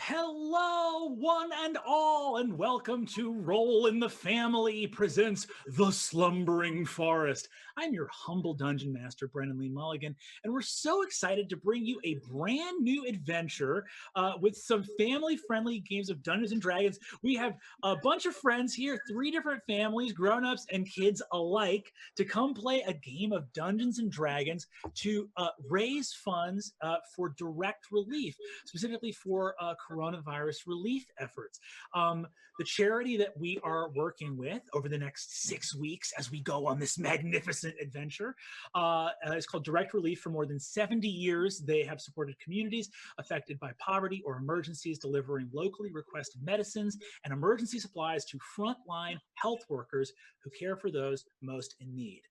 Hello, one and all, and welcome to Roll in the Family presents The Slumbering Forest. I'm your humble dungeon master, Brennan Mulligan, and we're so excited to bring you a brand new adventure with some family-friendly games of Dungeons and Dragons. We have a bunch of friends here, 3 different families, grown-ups and kids alike, to come play a game of Dungeons and Dragons to raise funds for direct relief, specifically for coronavirus relief efforts. The charity that we are working with over the next 6 weeks as we go on this magnificent adventure is called Direct Relief. For more than 70 years, they have supported communities affected by poverty or emergencies, delivering locally requested medicines and emergency supplies to frontline health workers who care for those most in need.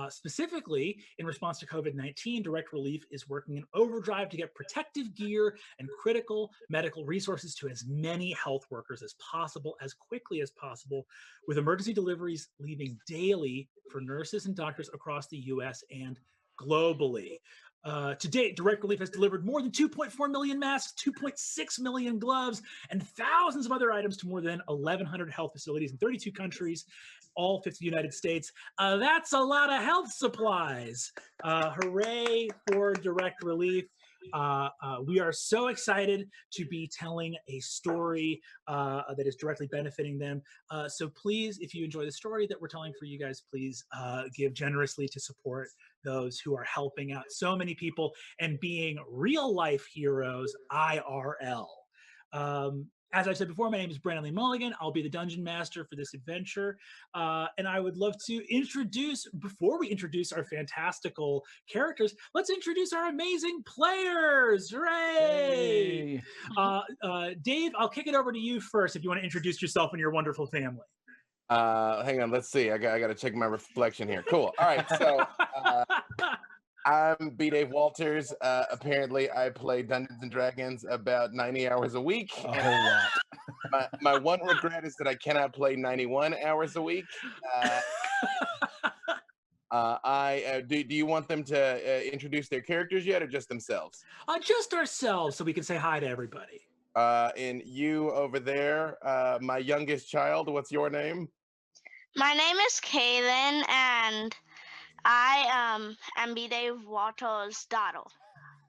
Specifically, in response to COVID-19, Direct Relief is working in overdrive to get protective gear and critical medical resources to as many health workers as possible, as quickly as possible, with emergency deliveries leaving daily for nurses and doctors across the US and globally. To date, Direct Relief has delivered more than 2.4 million masks, 2.6 million gloves, and thousands of other items to more than 1,100 health facilities in 32 countries, all 50 United States. That's a lot of health supplies. Hooray for Direct Relief. We are so excited to be telling a story that is directly benefiting them. So please, if you enjoy the story that we're telling for you guys, please give generously to support those who are helping out so many people and being real life heroes IRL. As I said before, my name is Brennan Mulligan. I'll be the dungeon master for this adventure. And I would love to introduce, before we introduce our fantastical characters, let's introduce our amazing players. Hooray! Hey. Dave, I'll kick it over to you first if you want to introduce yourself and your wonderful family. Hang on, let's see. I got to check my reflection here. Cool. All right, so I'm B. Dave Walters. Apparently, I play Dungeons and Dragons about 90 hours a week. A whole lot. My one regret is that I cannot play 91 hours a week. Do you want them to introduce their characters yet, or just themselves? Just ourselves, so we can say hi to everybody. And you over there, my youngest child, what's your name? My name is Kaylin, and I am B. Dave Walters' daughter.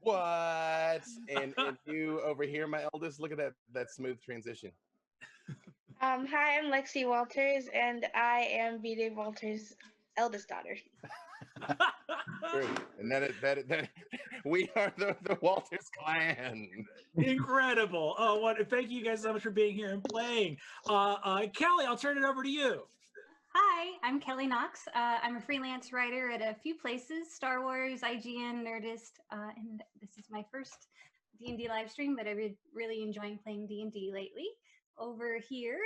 What? And you over here, my eldest. Look at that smooth transition. Hi, I'm Lexi Walters, and I am B. Dave Walters' eldest daughter. And that we are the Walters clan. Incredible. Oh, thank you guys so much for being here and playing. Kelly, I'll turn it over to you. Hi, I'm Kelly Knox. I'm a freelance writer at a few places, Star Wars, IGN, Nerdist, and this is my first D&D live stream, but I've been really enjoying playing D&D lately. Over here,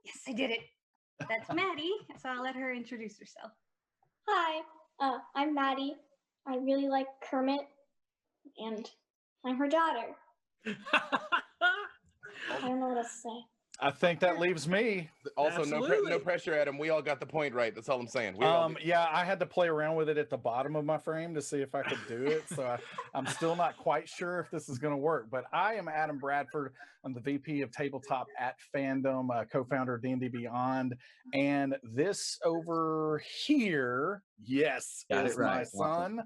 yes, I did it. That's Maddie, so I'll let her introduce herself. Hi, I'm Maddie. I really like Kermit, and I'm her daughter. I don't know what else to say. I think that leaves me. Also, no pressure, Adam. We all got the point right. That's all I'm saying. Yeah, I had to play around with it at the bottom of my frame to see if I could do it. So I'm still not quite sure if this is going to work. But I am Adam Bradford. I'm the VP of Tabletop at Fandom, co-founder of D&D Beyond. And this over here, yes, is my son.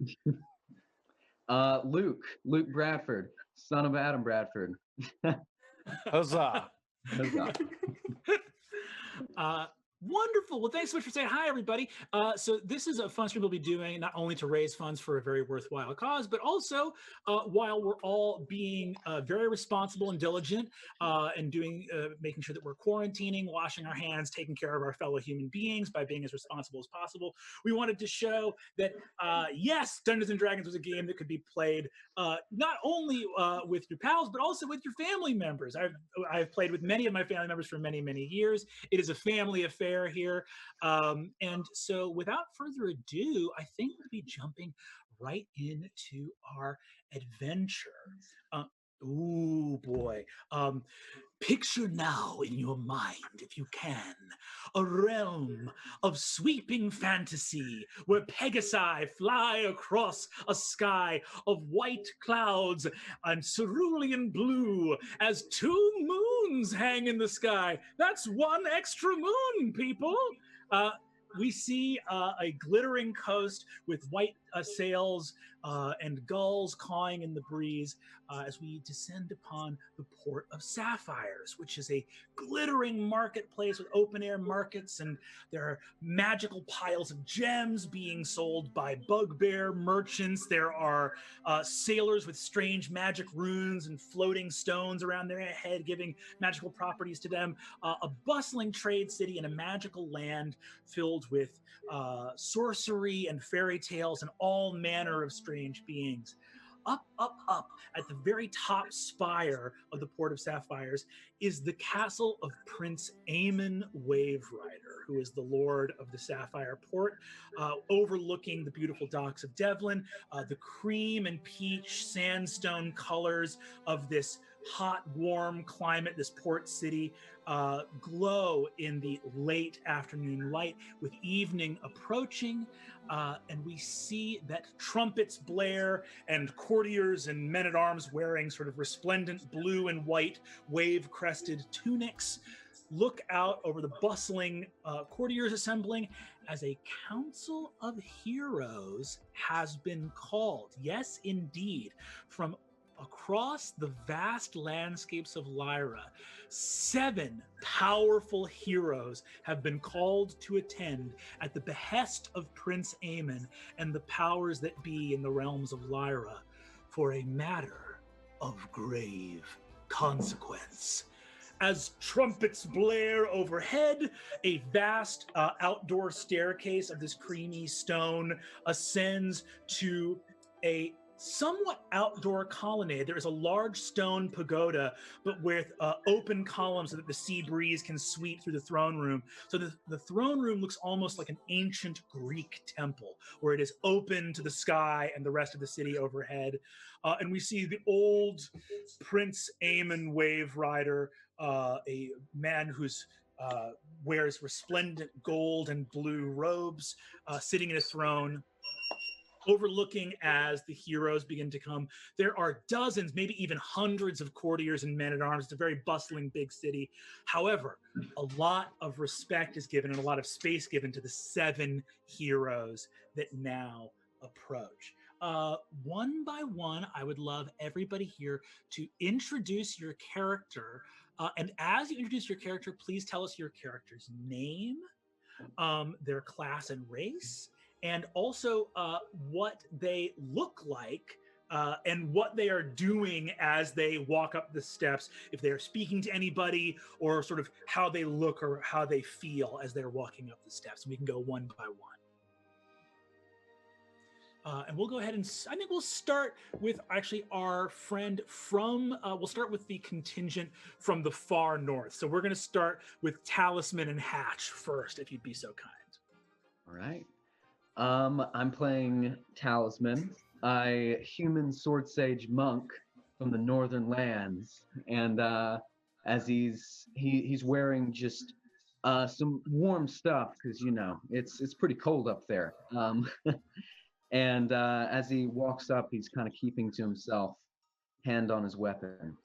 Luke Bradford, son of Adam Bradford. Huzzah. Wonderful. Well, thanks so much for saying hi, everybody. So this is a fun stream we'll be doing not only to raise funds for a very worthwhile cause, but also while we're all being very responsible and diligent and making sure that we're quarantining, washing our hands, taking care of our fellow human beings by being as responsible as possible. We wanted to show that, yes, Dungeons and Dragons was a game that could be played not only with your pals, but also with your family members. I've played with many of my family members for many, many years. It is a family affair here. And so without further ado, I think we'll be jumping right into our adventure. Ooh, boy. Picture now in your mind, if you can, a realm of sweeping fantasy where Pegasi fly across a sky of white clouds and cerulean blue as 2 moons hang in the sky. That's 1 extra moon, people. We see a glittering coast with white sails and gulls cawing in the breeze as we descend upon the Port of Sapphires, which is a glittering marketplace with open-air markets, and there are magical piles of gems being sold by bugbear merchants. There are sailors with strange magic runes and floating stones around their head, giving magical properties to them. A bustling trade city in a magical land filled with sorcery and fairy tales and all manner of strange beings. Up, up, up at the very top spire of the Port of Sapphires is the castle of Prince Aemon Waverider, who is the lord of the Sapphire Port, overlooking the beautiful docks of Devlin. The cream and peach sandstone colors of this hot, warm climate, this port city, glow in the late afternoon light with evening approaching. And we see that trumpets blare and courtiers and men-at-arms wearing sort of resplendent blue and white wave-crested tunics look out over the bustling courtiers assembling as a council of heroes has been called. Yes, indeed, from across the vast landscapes of Lyra, 7 powerful heroes have been called to attend at the behest of Prince Aemon and the powers that be in the realms of Lyra for a matter of grave consequence. As trumpets blare overhead, a vast outdoor staircase of this creamy stone ascends to a somewhat outdoor colonnade. There is a large stone pagoda, but with open columns so that the sea breeze can sweep through the throne room. So the throne room looks almost like an ancient Greek temple, where it is open to the sky and the rest of the city overhead. And we see the old Prince Aemon Waverider, a man who's wears resplendent gold and blue robes, sitting in a throne, overlooking as the heroes begin to come. There are dozens, maybe even hundreds of courtiers and men-at-arms. It's a very bustling big city. However, a lot of respect is given and a lot of space given to the 7 heroes that now approach. One by one, I would love everybody here to introduce your character. And as you introduce your character, please tell us your character's name, their class and race, and also what they look like and what they are doing as they walk up the steps, if they're speaking to anybody, or sort of how they look or how they feel as they're walking up the steps. And we can go one by one. And we'll go ahead and I think we'll start with actually our friend from, we'll start with the contingent from the far north. So we're going to start with Talisman and Hatch first, if you'd be so kind. All right. I'm playing Talisman, a human sword sage monk from the northern lands, and as he's wearing just some warm stuff because it's pretty cold up there. And as he walks up, he's kind of keeping to himself, hand on his weapon.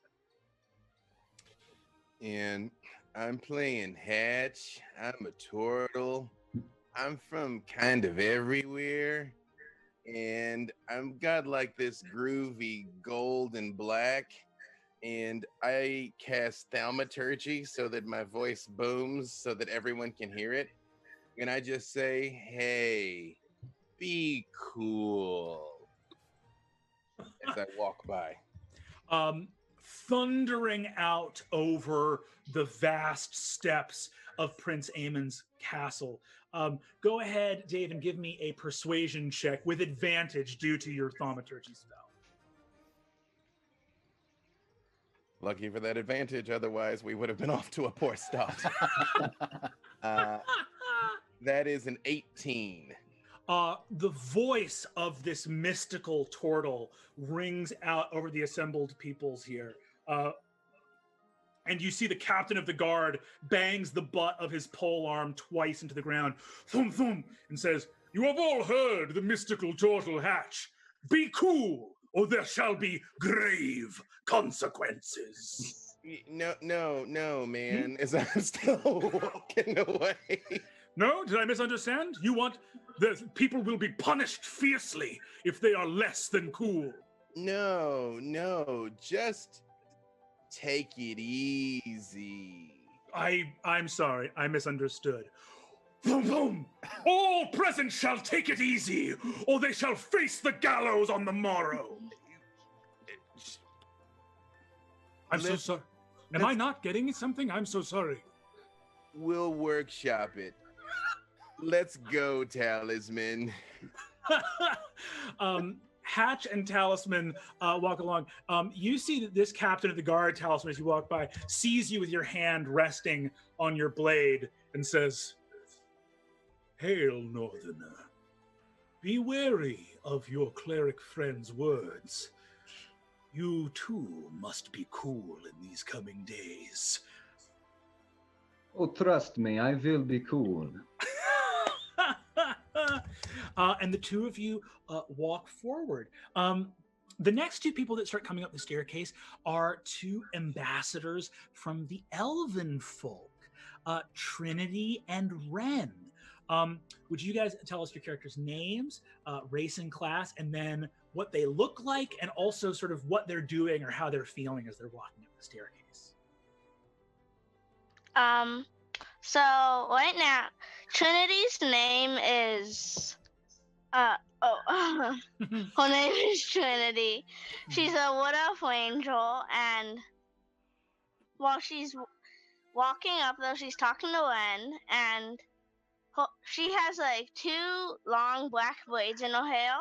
And I'm playing Hatch. I'm a turtle. I'm from kind of everywhere, and I've got like this groovy gold and black, and I cast thaumaturgy so that my voice booms so that everyone can hear it, and I just say, hey, be cool, as I walk by. Thundering out over the vast steps of Prince Aemon's castle. Go ahead, Dave, and give me a persuasion check with advantage due to your thaumaturgy spell. Lucky for that advantage, otherwise we would have been off to a poor start. That is an 18. The voice of this mystical turtle rings out over the assembled peoples here. and you see the captain of the guard bangs the butt of his pole arm twice into the ground, thump, thump, and says, "You have all heard the mystical turtle hatch. Be cool, or there shall be grave consequences." No, man. As I'm still walking away. No? Did I misunderstand? You want the people will be punished fiercely if they are less than cool. No, just take it easy. I'm sorry, I misunderstood. Boom, boom! All present shall take it easy, or they shall face the gallows on the morrow. I'm so sorry. Am I not getting something? I'm so sorry. We'll workshop it. Let's go, Talisman. Hatch and Talisman walk along. You see that this captain of the guard, Talisman, as you walk by, sees you with your hand resting on your blade and says, "Hail, Northerner. Be wary of your cleric friend's words. You too must be cool in these coming days." Oh, trust me, I will be cool. And the two of you walk forward. The next two people that start coming up the staircase are two ambassadors from the elven folk, Trinity and Wren. Would you guys tell us your characters' names, race and class, and then what they look like, and also sort of what they're doing or how they're feeling as they're walking up the staircase? So right now, Trinity's name is her name is Trinity. She's a wood elf angel, and while she's walking up, though, she's talking to Ren, and she has like two long black braids in her hair,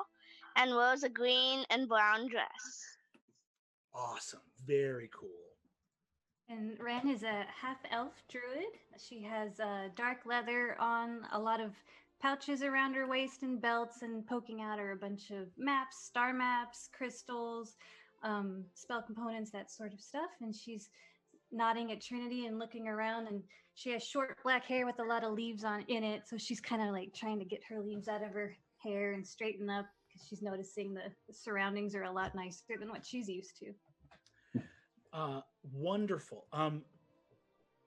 and wears a green and brown dress. Awesome, very cool. And Ren is a half-elf druid. She has dark leather on, a lot of pouches around her waist and belts, and poking out are a bunch of maps, star maps, crystals, spell components, that sort of stuff. And she's nodding at Trinity and looking around, and she has short black hair with a lot of leaves in it. So she's kind of like trying to get her leaves out of her hair and straighten up, because she's noticing the surroundings are a lot nicer than what she's used to. Wonderful.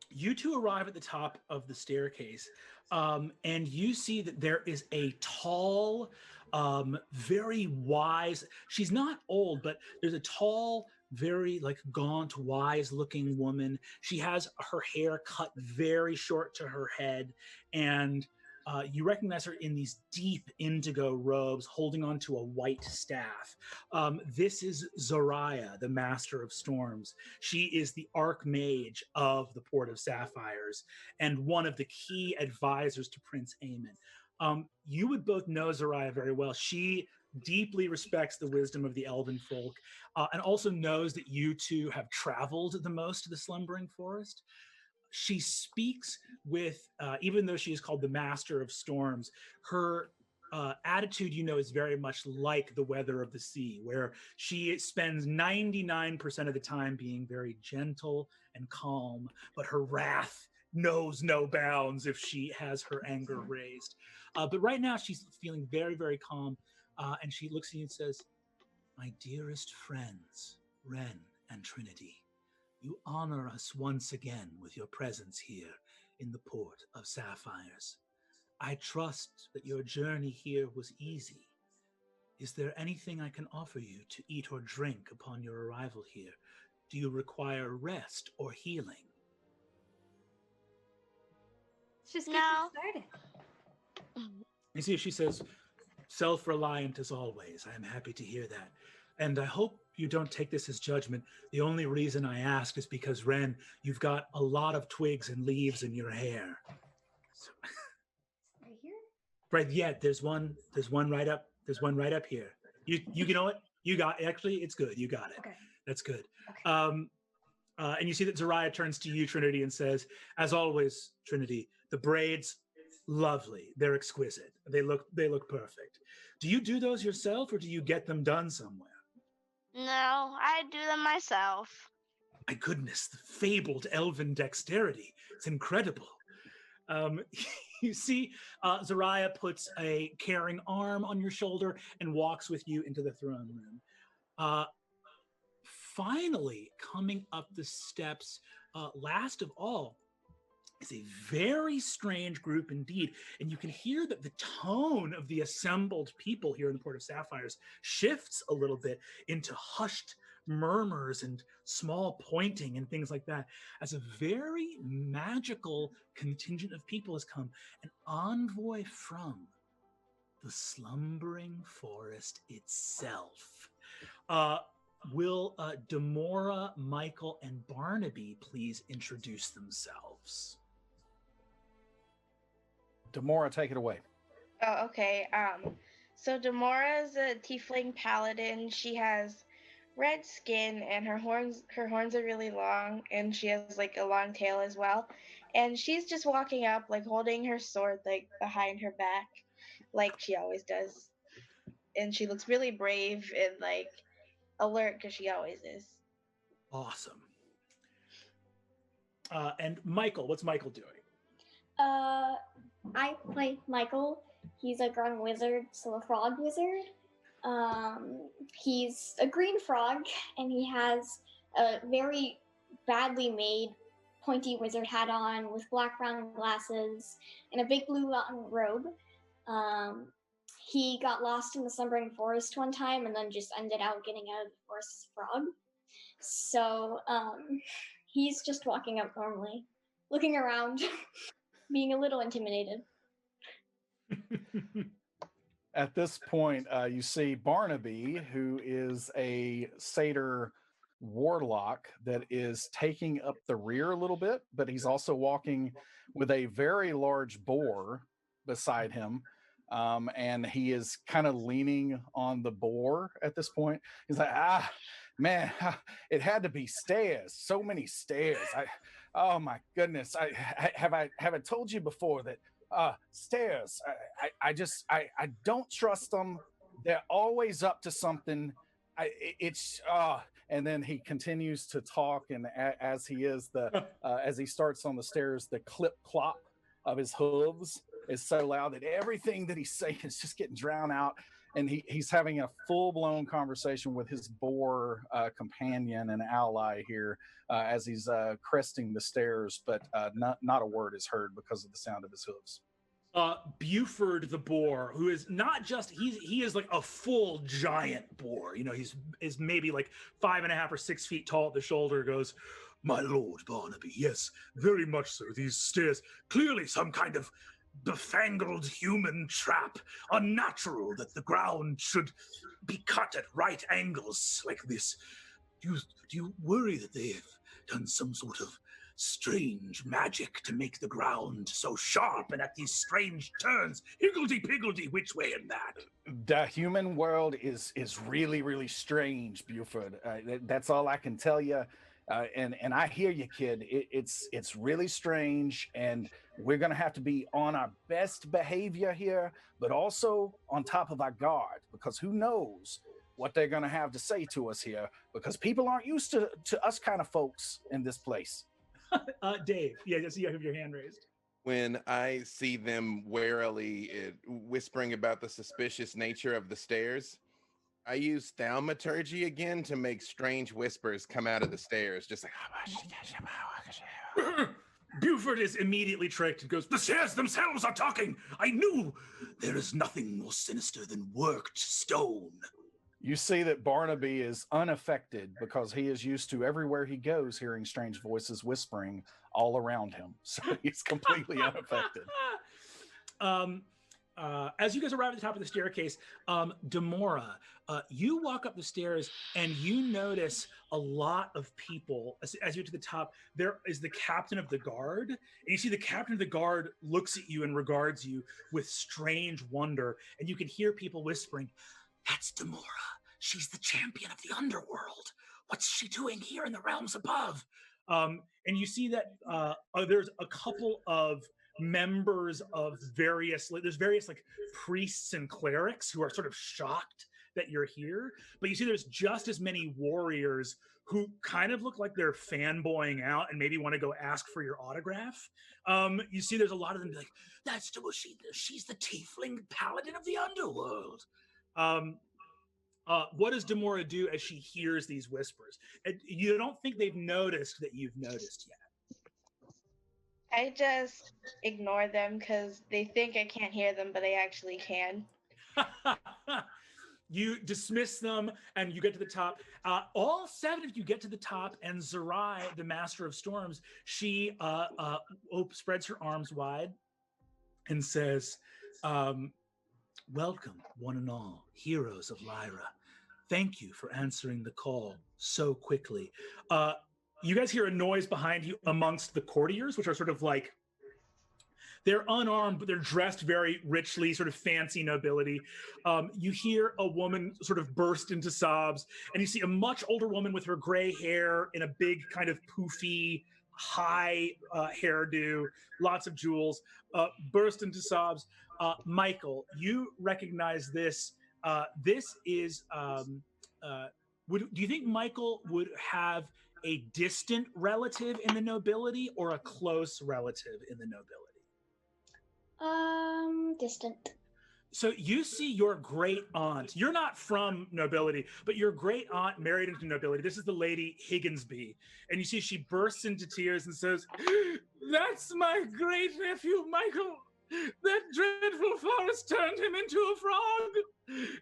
You two arrive at the top of the staircase, and you see that there is a tall, very wise, she's not old, but there's a tall, very like gaunt, wise looking woman. She has her hair cut very short to her head, and you recognize her in these deep indigo robes holding onto a white staff. This is Zariah, the Master of Storms. She is the Archmage of the Port of Sapphires and one of the key advisors to Prince Aemon. You would both know Zariah very well. She deeply respects the wisdom of the elven folk, and also knows that you two have traveled the most to the Slumbering Forest. She speaks with, even though she is called the Master of Storms, her attitude, is very much like the weather of the sea, where she spends 99% of the time being very gentle and calm, but her wrath knows no bounds if she has her anger raised. But right now she's feeling very, very calm, and she looks at you and says, "My dearest friends, Ren and Trinity, you honor us once again with your presence here in the Port of Sapphires. I trust that your journey here was easy. Is there anything I can offer you to eat or drink upon your arrival here? Do you require rest or healing?" Let's just get No. this started. You see, she says, "Self-reliant as always. I am happy to hear that. And I hope you don't take this as judgment. The only reason I ask is because, Ren, you've got a lot of twigs and leaves in your hair." So, Right here? right, yeah, there's one right up. There's one right up here. You know what? You got, actually, it's good. You got it. Okay. That's good. Okay. And you see that Zariah turns to you, Trinity, and says, "As always, Trinity, the braids, lovely. They're exquisite. They look perfect. Do you do those yourself, or do you get them done somewhere?" No, I do them myself. My goodness, the fabled elven dexterity. It's incredible. You see, Zariah puts a caring arm on your shoulder and walks with you into the throne room. Finally, coming up the steps, last of all, is a very strange group indeed. And you can hear that the tone of the assembled people here in the Port of Sapphires shifts a little bit into hushed murmurs and small pointing and things like that, as a very magical contingent of people has come, an envoy from the slumbering forest itself. Will Demora, Michael, and Barnaby please introduce themselves? Demora, take it away. Oh, okay. So Demora is a tiefling paladin. She has red skin and her horns are really long, and she has like a long tail as well. And she's just walking up, like holding her sword like behind her back, like she always does. And she looks really brave and like alert, because she always is. Awesome. And Michael, what's Michael doing? I play Michael. He's a grung wizard, so a frog wizard. He's a green frog, and he has a very badly made pointy wizard hat on with black round glasses and a big blue robe. He got lost in the slumbering forest one time and then just ended out getting out of the forest as a frog. So he's just walking up normally, looking around, being a little intimidated. At this point, you see Barnaby, who is a satyr warlock that is taking up the rear a little bit, but he's also walking with a very large boar beside him. And he is kind of leaning on the boar at this point. He's like, man, it had to be stairs. So many stairs. Oh my goodness. Have I told you before that stairs? I don't trust them. They're always up to something. And then he continues to talk, and as he is as he starts on the stairs, the clip clop of his hooves is so loud that everything that he's saying is just getting drowned out. And he's having a full-blown conversation with his boar companion and ally here as he's cresting the stairs, but not a word is heard because of the sound of his hooves. Buford the boar, who is not just he is like a full giant boar. You know, he's maybe like 5.5 or 6 feet tall at the shoulder. Goes, my lord Barnaby, yes, very much so. These stairs, clearly some kind of befangled human trap. Unnatural that the ground should be cut at right angles like this. Do you worry that they have done some sort of strange magic to make the ground so sharp and at these strange turns, higgledy-piggledy which way and that? The human world is really, really strange, Buford. That's all I can tell you. And I hear you, kid. It's really strange, and we're gonna have to be on our best behavior here, but also on top of our guard, because who knows what they're gonna have to say to us here, because people aren't used to us kind of folks in this place. Dave, yeah, I see you have your hand raised. When I see them warily whispering about the suspicious nature of the stairs, I use thaumaturgy again to make strange whispers come out of the stairs, just like. Buford is immediately tricked and goes, the stairs themselves are talking. I knew there is nothing more sinister than worked stone. You see that Barnaby is unaffected because he is used to everywhere he goes hearing strange voices whispering all around him. So he's completely unaffected. As you guys arrive at the top of the staircase, Demora, you walk up the stairs and you notice a lot of people. As you get to the top, there is the captain of the guard. And you see the captain of the guard looks at you and regards you with strange wonder. And you can hear people whispering, that's Demora. She's the champion of the underworld. What's she doing here in the realms above? And you see that there's a couple of members of various like priests and clerics who are sort of shocked that you're here, but you see there's just as many warriors who kind of look like they're fanboying out and maybe want to go ask for your autograph. You see there's a lot of them like, that's she's the tiefling paladin of the underworld. What does Demora do as she hears these whispers? And you don't think they've noticed that you've noticed yet. I just ignore them because they think I can't hear them, but I actually can. You dismiss them and you get to the top. All 7 of you get to the top, and Zerai, the Master of Storms, she spreads her arms wide and says, welcome, one and all, heroes of Lyra. Thank you for answering the call so quickly. You guys hear a noise behind you amongst the courtiers, which are sort of like, they're unarmed, but they're dressed very richly, sort of fancy nobility. You hear a woman sort of burst into sobs, and you see a much older woman with her gray hair in a big kind of poofy, high hairdo, lots of jewels, burst into sobs. Michael, you recognize this. This is, do you think Michael would have a distant relative in the nobility or a close relative in the nobility? Distant. So you see your great aunt. You're not from nobility, but your great aunt married into nobility. This is the Lady Higginsby. And you see she bursts into tears and says, that's my great nephew, Michael. That dreadful forest turned him into a frog.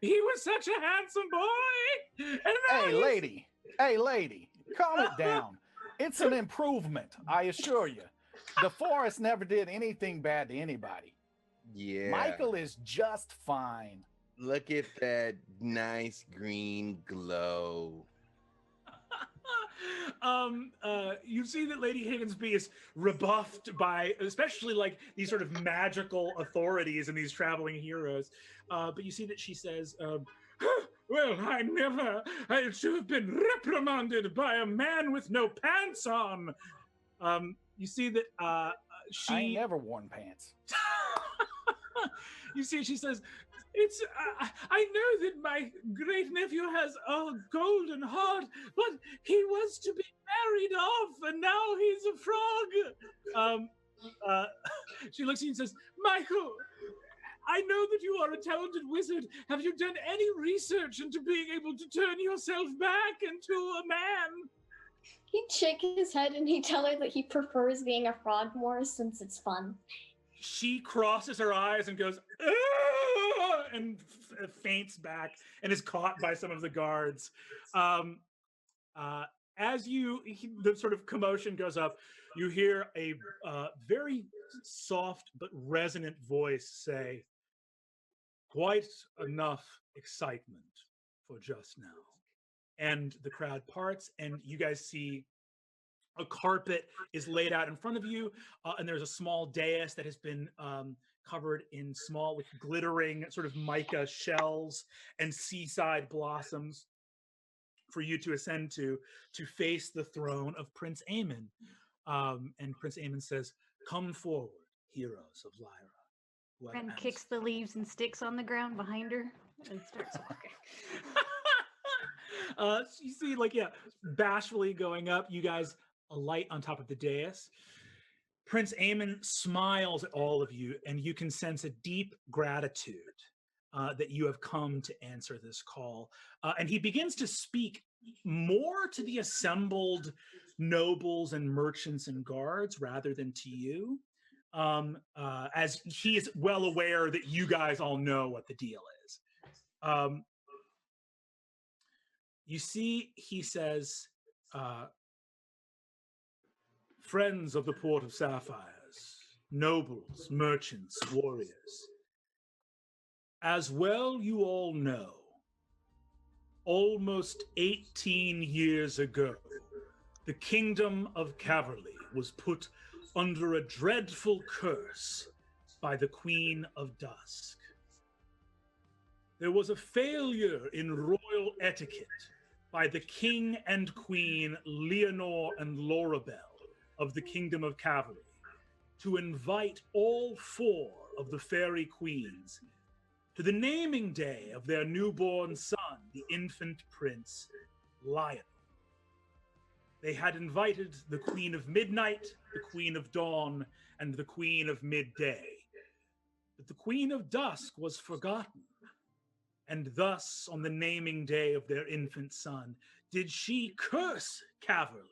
He was such a handsome boy. And Hey, lady, calm it down. It's an improvement, I assure you. The forest never did anything bad to anybody. Yeah. Michael is just fine. Look at that nice green glow. You see that Lady Higginsby is rebuffed by, especially like these sort of magical authorities and these traveling heroes. But you see that she says, well, I should have been reprimanded by a man with no pants on. You see that she... I ain't never worn pants. You see, she says, I know that my great nephew has a golden heart, but he was to be married off, and now he's a frog. She looks at you and says, Michael, I know that you are a talented wizard. Have you done any research into being able to turn yourself back into a man? He'd shake his head and he'd tell her that he prefers being a frog more since it's fun. She crosses her eyes and goes, and faints back and is caught by some of the guards. As the sort of commotion goes up, you hear a very soft but resonant voice say, quite enough excitement for just now. And the crowd parts, and you guys see a carpet is laid out in front of you, and there's a small dais that has been covered in small, with glittering sort of mica shells and seaside blossoms for you to ascend to face the throne of Prince Aemon. And Prince Aemon says, come forward, heroes of Lyra. Bren kicks the leaves and sticks on the ground behind her and starts walking. You see, bashfully going up, you guys alight on top of the dais. Prince Aemon smiles at all of you, and you can sense a deep gratitude that you have come to answer this call. And he begins to speak more to the assembled nobles and merchants and guards rather than to you, as he is well aware that you guys all know what the deal is. You see, he says, friends of the Port of Sapphires, nobles, merchants, warriors, as well you all know, almost 18 years ago, the kingdom of Caverly was put under a dreadful curse by the Queen of Dusk. There was a failure in royal etiquette by the king and queen Leonor and Lorabelle of the Kingdom of Cavalry to invite all 4 of the fairy queens to the naming day of their newborn son, the infant prince Lionel. They had invited the Queen of Midnight, the Queen of Dawn, and the Queen of Midday. But the Queen of Dusk was forgotten. And thus, on the naming day of their infant son, did she curse Caverly.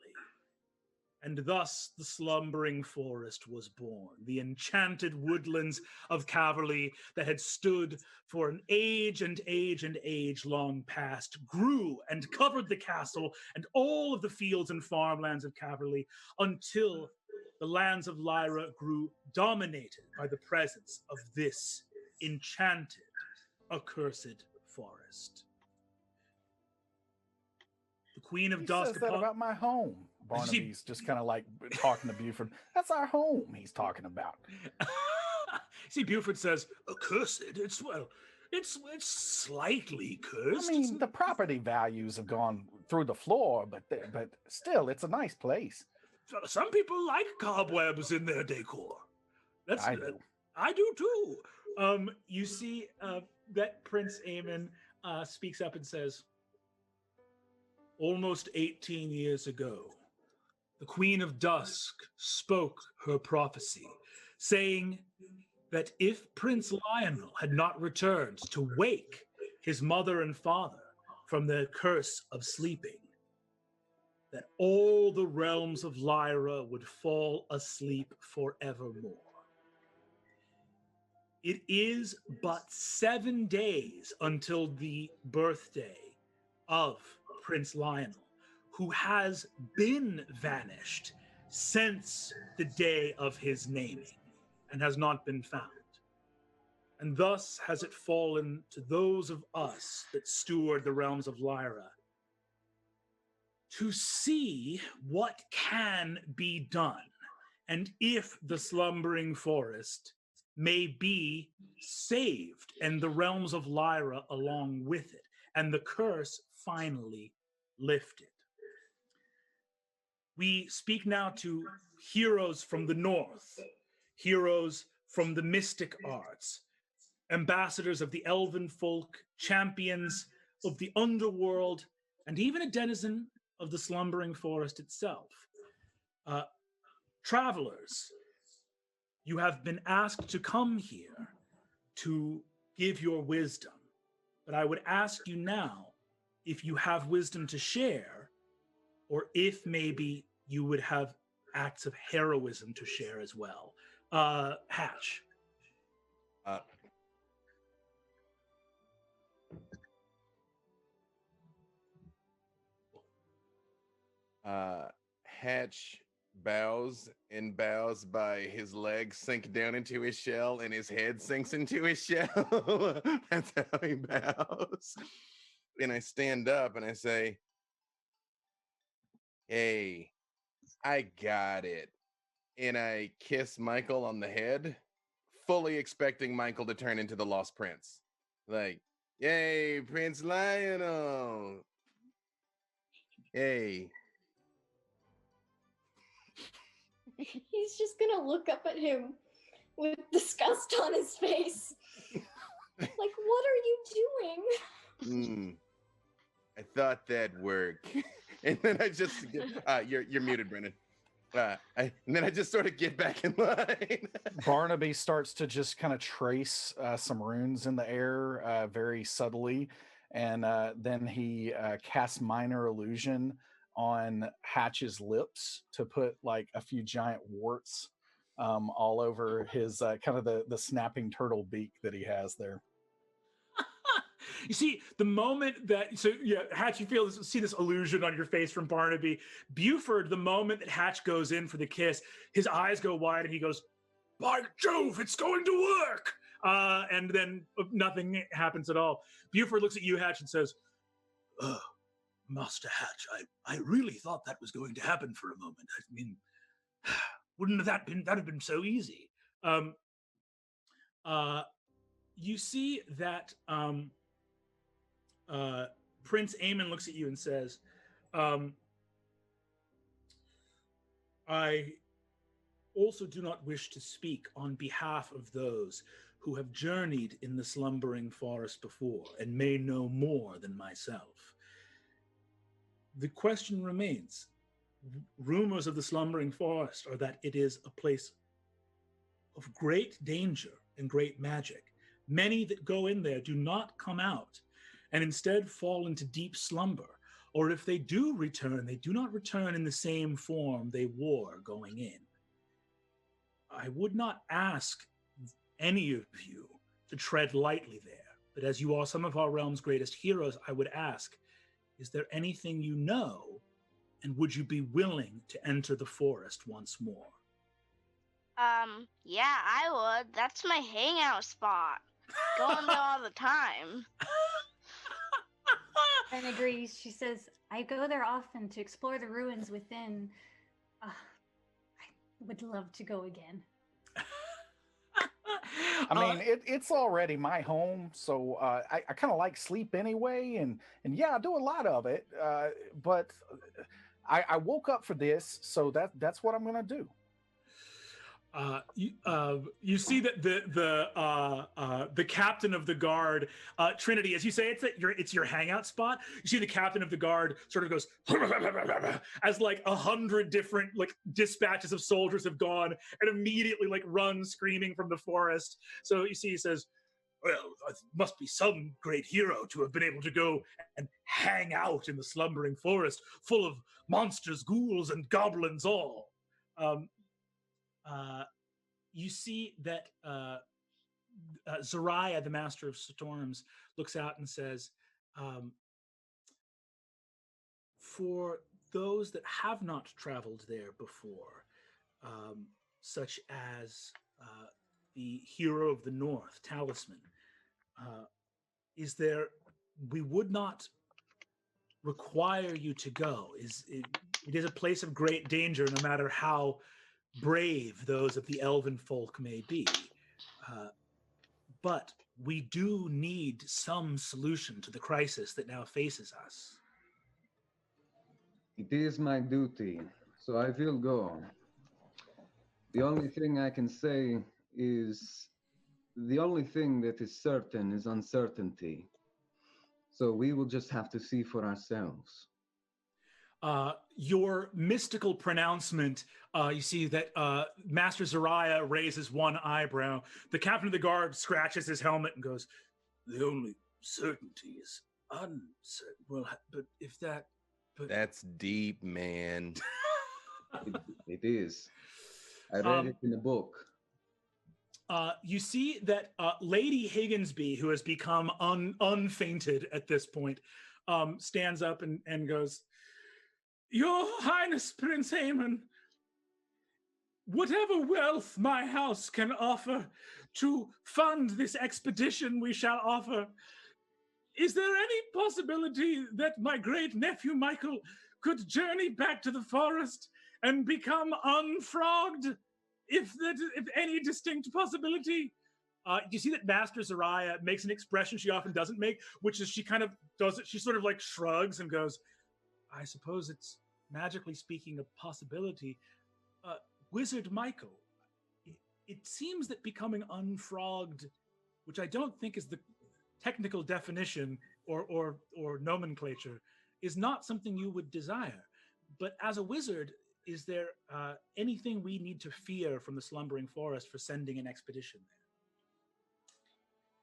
And thus the slumbering forest was born, the enchanted woodlands of Caverly that had stood for an age and age and age long past, grew and covered the castle and all of the fields and farmlands of Caverly until the lands of Lyra grew dominated by the presence of this enchanted, accursed forest. The Queen of He Dusk says that about my home. Barnaby's just kind of like talking to Buford. That's our home he's talking about. See, Buford says, accursed? It's slightly cursed. I mean, the property values have gone through the floor, but still, it's a nice place. Some people like cobwebs in their decor. I do. I do too. You see that Prince Aemon speaks up and says, almost 18 years ago, the Queen of Dusk spoke her prophecy, saying that if Prince Lionel had not returned to wake his mother and father from the curse of sleeping, that all the realms of Lyra would fall asleep forevermore. It is but 7 days until the birthday of Prince Lionel, who has been vanished since the day of his naming and has not been found. And thus has it fallen to those of us that steward the realms of Lyra to see what can be done, and if the slumbering forest may be saved and the realms of Lyra along with it, and the curse finally lifted. We speak now to heroes from the north, heroes from the mystic arts, ambassadors of the elven folk, champions of the underworld, and even a denizen of the slumbering forest itself. Travelers, you have been asked to come here to give your wisdom, but I would ask you now if you have wisdom to share, or if maybe you would have acts of heroism to share as well. Hatch. Hatch bows and bows by his legs sink down into his shell and his head sinks into his shell. That's how he bows. And I stand up and I say, hey, I got it. And I kiss Michael on the head, fully expecting Michael to turn into the Lost Prince. Like, yay, Prince Lionel. Hey. He's just gonna look up at him with disgust on his face. Like, what are you doing? I thought that'd work. And then I just, you're muted, Brennan. And then I just sort of get back in line. Barnaby starts to just kind of trace some runes in the air very subtly. And then he casts Minor Illusion on Hatch's lips to put like a few giant warts all over his kind of the snapping turtle beak that he has there. You see, the moment that, so yeah, Hatch, you see this illusion on your face from Barnaby. Buford, the moment that Hatch goes in for the kiss, his eyes go wide and he goes, by Jove, it's going to work. And then nothing happens at all. Buford looks at you, Hatch, and says, Master Hatch, I really thought that was going to happen for a moment. I mean, wouldn't that have been so easy? You see that Prince Aemon looks at you and says, I also do not wish to speak on behalf of those who have journeyed in the slumbering forest before and may know more than myself. The question remains. Rumors of the slumbering forest are that it is a place of great danger and great magic. Many that go in there do not come out and instead fall into deep slumber. Or if they do return, they do not return in the same form they wore going in. I would not ask any of you to tread lightly there, but as you are some of our realm's greatest heroes, I would ask, is there anything you know, and would you be willing to enter the forest once more? Yeah, I would. That's my hangout spot. Going there all the time. Ren agrees. She says, I go there often to explore the ruins within. I would love to go again. I mean, it's already my home, so I kind of like sleep anyway, and yeah, I do a lot of it. But I woke up for this, so that's what I'm gonna do. You see that the captain of the guard, Trinity, as you say, it's your hangout spot. You see the captain of the guard sort of goes as like 100 different like dispatches of soldiers have gone and immediately like run screaming from the forest. So you see, he says, "Well, it must be some great hero to have been able to go and hang out in the slumbering forest full of monsters, ghouls, and goblins all." You see that Zariah, the Master of Storms, looks out and says, for those that have not traveled there before, such as the hero of the North, Talisman, we would not require you to go. It is a place of great danger, no matter how brave those of the elven folk may be. But we do need some solution to the crisis that now faces us. It is my duty, so I will go. The only thing I can say is the only thing that is certain is uncertainty. So we will just have to see for ourselves. Your mystical pronouncement, you see that Master Zariah raises one eyebrow. The captain of the guard scratches his helmet and goes, "The only certainty is uncertain." Well, but if that... That's deep, man. It is. I read it in a book. You see that Lady Higginsby, who has become unfainted at this point, stands up and goes, "Your Highness, Prince Aemon, whatever wealth my house can offer to fund this expedition we shall offer, is there any possibility that my great nephew Michael could journey back to the forest and become unfrogged? If any distinct possibility?" You see that Master Zariah makes an expression she often doesn't make, which is she kind of does it. She sort of like shrugs and goes, "I suppose it's, magically speaking, a possibility. Wizard Michael, it seems that becoming unfrogged, which I don't think is the technical definition or nomenclature, is not something you would desire. But as a wizard, is there anything we need to fear from the Slumbering Forest for sending an expedition there?"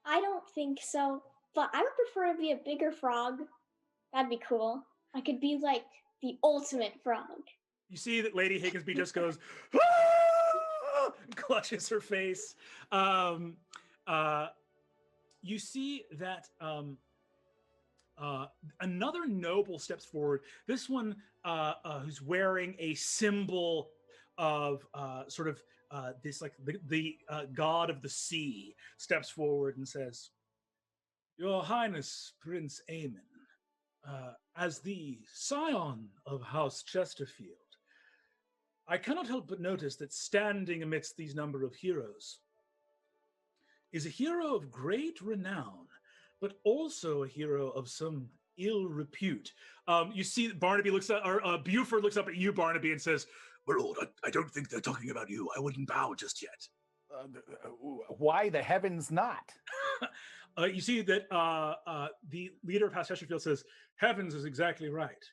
I don't think so, but I would prefer to be a bigger frog. That'd be cool. I could be like the ultimate frog. You see that Lady Higginsby just goes, "Ah!" and clutches her face. You see that another noble steps forward. This one who's wearing a symbol of sort of this, like the god of the sea, steps forward and says, "Your Highness, Prince Aemon, as the scion of House Chesterfield, I cannot help but notice that standing amidst these number of heroes is a hero of great renown, but also a hero of some ill repute." You see Barnaby looks at, or Buford looks up at you, Barnaby, and says, "My lord, I don't think they're talking about you. I wouldn't bow just yet." Why the heavens not? You see that the leader of House Chesterfield says, "Heavens is exactly right.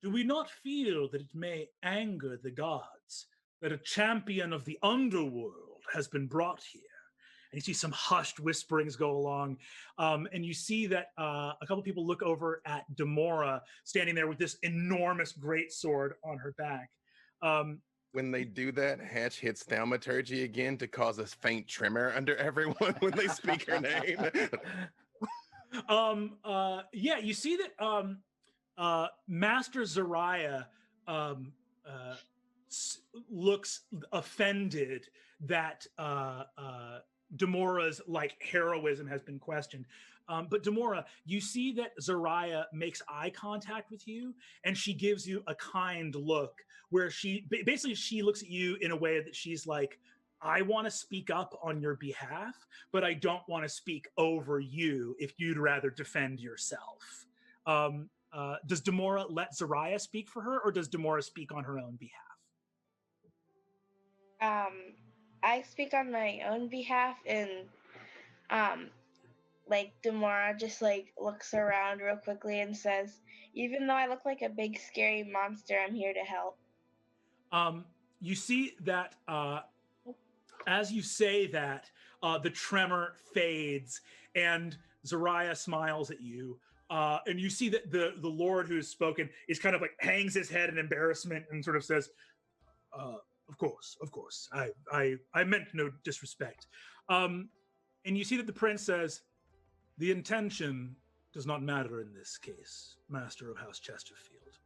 Do we not feel that it may anger the gods that a champion of the underworld has been brought here?" And you see some hushed whisperings go along. And you see that a couple people look over at Demora standing there with this enormous greatsword on her back. When they do that, Hatch hits thaumaturgy again to cause a faint tremor under everyone when they speak her name. Yeah, you see that Master Zariah looks offended that Demora's like heroism has been questioned. But Demora, you see that Zariah makes eye contact with you, and she gives you a kind look where she basically she looks at you in a way that she's like, I want to speak up on your behalf, but I don't want to speak over you if you'd rather defend yourself. Does Demora let Zariah speak for her, or does Demora speak on her own behalf? I speak on my own behalf, and like Demora just like looks around real quickly and says, "Even though I look like a big scary monster, I'm here to help." You see that as you say that, the tremor fades, and Zariah smiles at you. And you see that the Lord who's spoken is kind of like hangs his head in embarrassment and sort of says, of course. I meant no disrespect. And you see that the prince says, the intention does not matter in this case, Master of House Chesterfield.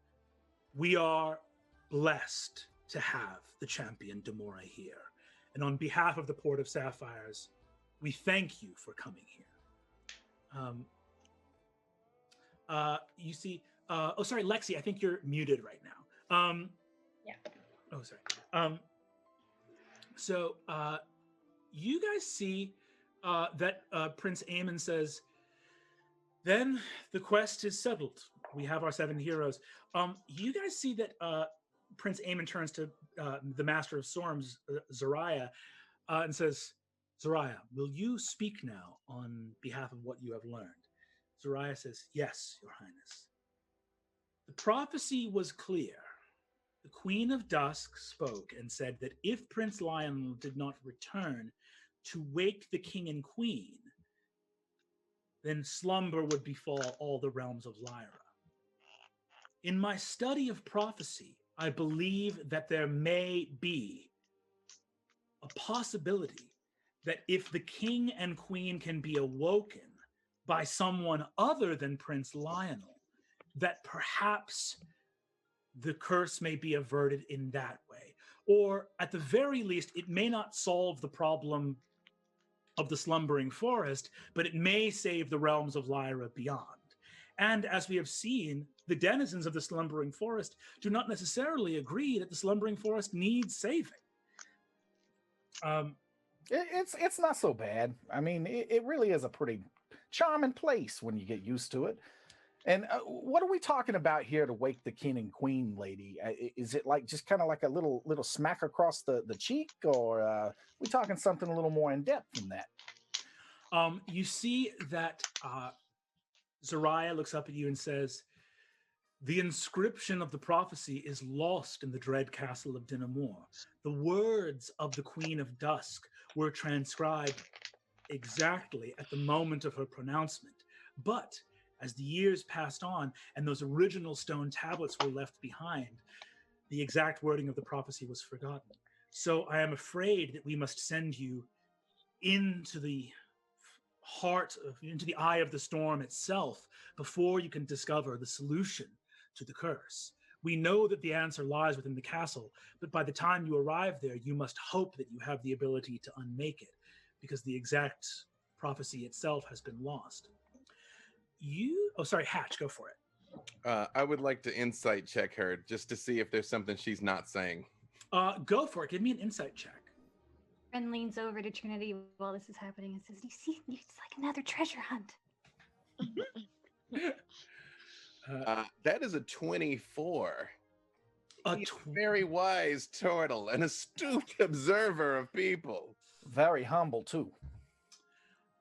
We are blessed to have the champion Demora here. And on behalf of the Port of Sapphires, we thank you for coming here. You see, oh, sorry, Lexi, I think you're muted right now. Yeah. Oh, sorry. So you guys see that Prince Aemon says, then the quest is settled. We have our 7 heroes. You guys see that Prince Aemon turns to the Master of Storms, Zariah, and says, Zariah, will you speak now on behalf of what you have learned? Zariah says, yes, Your Highness. The prophecy was clear. The Queen of Dusk spoke and said that if Prince Lionel did not return to wake the king and queen, then slumber would befall all the realms of Lyra. In my study of prophecy, I believe that there may be a possibility that if the king and queen can be awoken by someone other than Prince Lionel, that perhaps the curse may be averted in that way. Or at the very least, it may not solve the problem of the slumbering forest, but it may save the realms of Lyra beyond. And as we have seen, the denizens of the slumbering forest do not necessarily agree that the slumbering forest needs saving. It's not so bad. I mean, it really is a pretty charming place when you get used to it. And what are we talking about here to wake the king and queen, lady? Is it like just kind of like a little smack across the cheek, or we talking something a little more in depth than that? You see that Zariah looks up at you and says, the inscription of the prophecy is lost in the dread castle of Dinamore. The words of the Queen of Dusk were transcribed exactly at the moment of her pronouncement. But as the years passed on and those original stone tablets were left behind, the exact wording of the prophecy was forgotten. So I am afraid that we must send you into the into the eye of the storm itself before you can discover the solution to the curse. We know that the answer lies within the castle, but by the time you arrive there, you must hope that you have the ability to unmake it, because the exact prophecy itself has been lost. Oh, sorry, Hatch, go for it. I would like to insight check her just to see if there's something she's not saying. Go for it. Give me an insight check. Bren leans over to Trinity while this is happening and says, you see, it's like another treasure hunt. That is a 24. He's a very wise turtle, an astute observer of people. very humble too.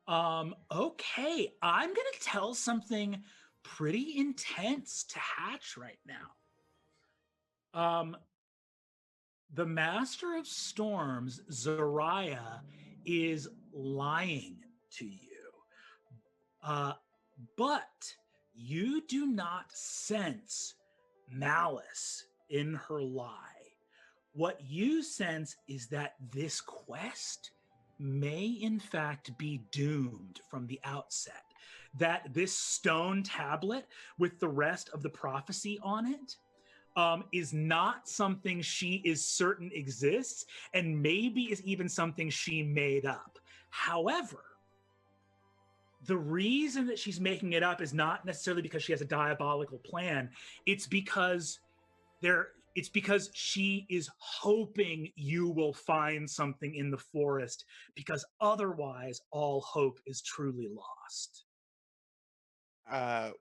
Okay, I'm gonna tell something pretty intense to Hatch right now. The Master of Storms, Zariah, is lying to you. But you do not sense malice in her lie. What you sense is that this quest may in fact be doomed from the outset. That this stone tablet with the rest of the prophecy on it is not something she is certain exists, and maybe is even something she made up. However, the reason that she's making it up is not necessarily because she has a diabolical plan. It's because she is hoping you will find something in the forest, because otherwise all hope is truly lost.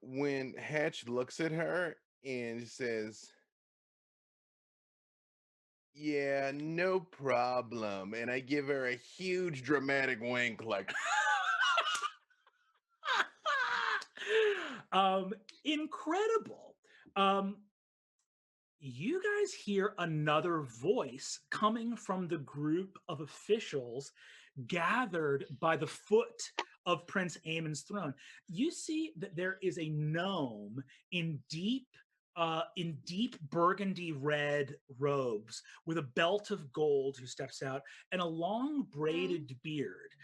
When Hatch looks at her and says, "Yeah, no problem," and I give her a huge dramatic wink, like, Incredible. You guys hear another voice coming from the group of officials gathered by the foot of Prince Aemon's throne. You see that there is a gnome in deep burgundy red robes with a belt of gold who steps out, and a long braided beard.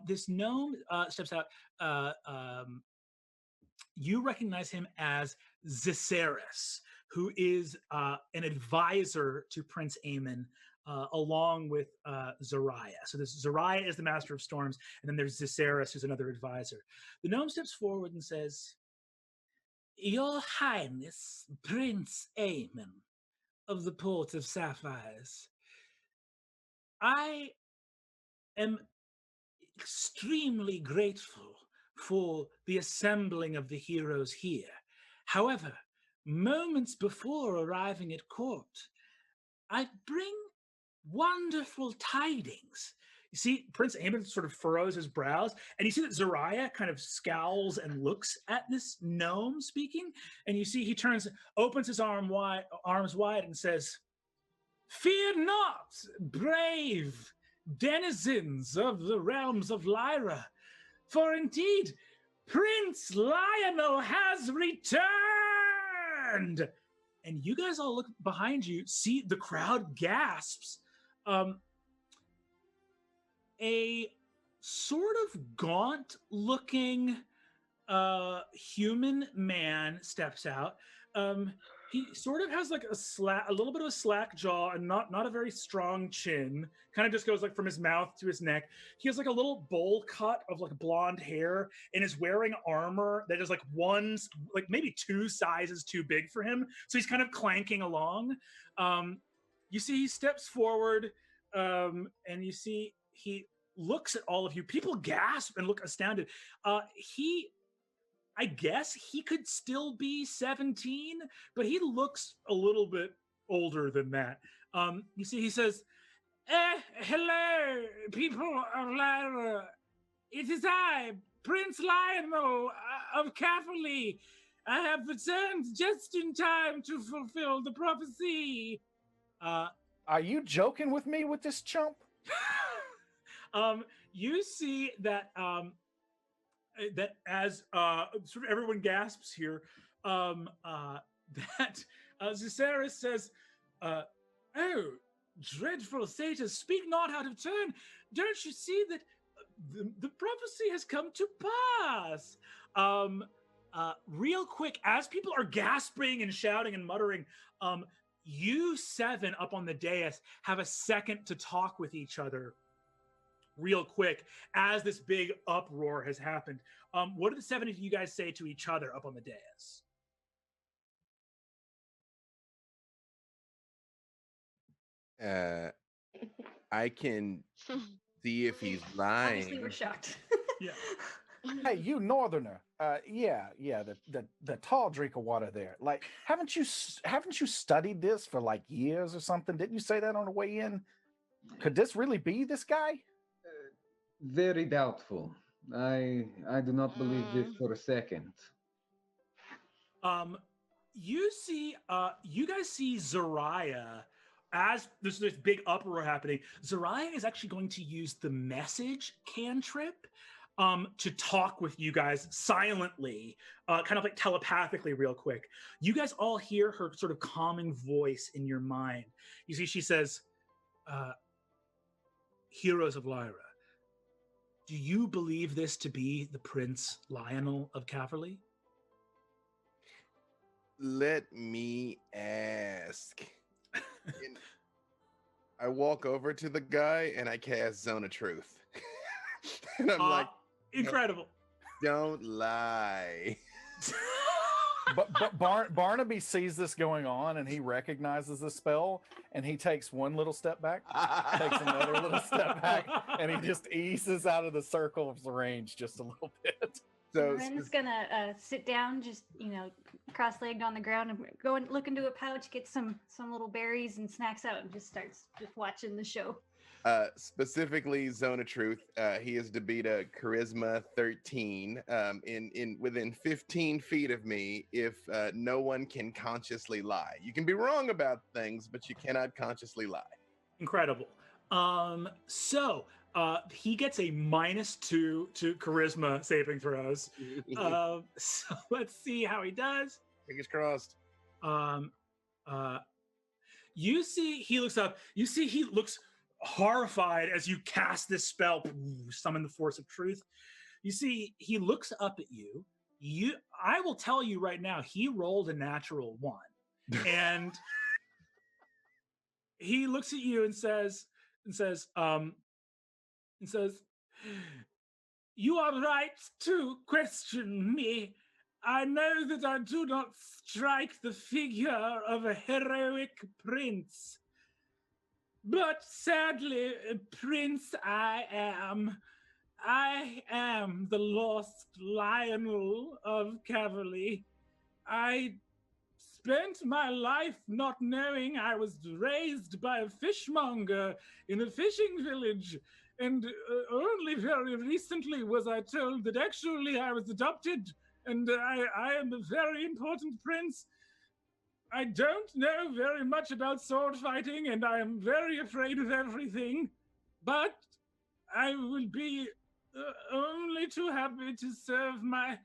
This gnome steps out. You recognize him as Ziceris, who is an advisor to Prince Aemon, along with Zariah. So this Zariah is the Master of Storms, and then there's Ziceris, who's another advisor. The gnome steps forward and says, "Your Highness, Prince Aemon of the Port of Sapphires, I am extremely grateful for the assembling of the heroes here. However, moments before arriving at court, I bring wonderful tidings." You see, Prince Aemon sort of furrows his brows, and you see that Zariah kind of scowls and looks at this gnome speaking, and you see he opens his arms wide, and says, "Fear not, brave denizens of the realms of Lyra, for indeed Prince Lionel has returned." And you guys all look behind you, see the crowd gasps. A sort of gaunt-looking human man steps out. He sort of has like a little bit of a slack jaw, and not a very strong chin. Kind of just goes like from his mouth to his neck. He has like a little bowl cut of like blonde hair, and is wearing armor that is like maybe 2 sizes too big for him. So he's kind of clanking along. You see he steps forward, and you see he looks at all of you. People gasp and look astounded. I guess he could still be 17, but he looks a little bit older than that. You see, he says, "Hello, people of Lyra. It is I, Prince Lionel of Caverly. I have returned just in time to fulfill the prophecy." Are you joking with me with this chump? You see that that as sort of everyone gasps here, that Ziceris says, "Oh, dreadful satyrs, speak not out of turn. Don't you see that the prophecy has come to pass?" Real quick, as people are gasping and shouting and muttering, you 7 up on the dais have a second to talk with each other real quick as this big uproar has happened. What do the 7 of you guys say to each other up on the dais? I can see if he's lying. Obviously, we're shocked. Yeah. Hey, you northerner. The tall drink of water there. Like, haven't you studied this for like years or something? Didn't you say that on the way in? Could this really be this guy? Very doubtful. I do not believe this for a second. You guys see Zariah as there's this big uproar happening. Zariah is actually going to use the message cantrip to talk with you guys silently, kind of like telepathically real quick. You guys all hear her sort of calming voice in your mind. You see, she says, heroes of Lyra, do you believe this to be the Prince Lionel of Caverly? Let me ask. I walk over to the guy and I cast Zone of Truth. And I'm like, incredible. Don't lie. But Barnaby sees this going on and he recognizes the spell and he takes one little step back, takes another little step back, and he just eases out of the circle of the range just a little bit. So Ren's gonna sit down, just cross-legged on the ground, and go and look into a pouch, get some little berries and snacks out, and just starts just watching the show. Specifically, Zone of Truth. He is to beat a Charisma 13 in within 15 feet of me. If no one can consciously lie, you can be wrong about things, but you cannot consciously lie. Incredible. So he gets a -2 to Charisma saving throws. So let's see how he does. Fingers crossed. You see, he looks up. You see, he looks horrified as you cast this spell, summon the force of truth. You see, he looks up at you. I will tell you right now, he rolled a natural 1. And he looks at you and says, you are right to question me. I know that I do not strike the figure of a heroic prince. But sadly, Prince, I am the lost Lionel of Caverly. I spent my life not knowing I was raised by a fishmonger in a fishing village, and only very recently was I told that actually I was adopted, and I am a very important prince. I don't know very much about sword fighting, and I am very afraid of everything, but I will be only too happy to serve my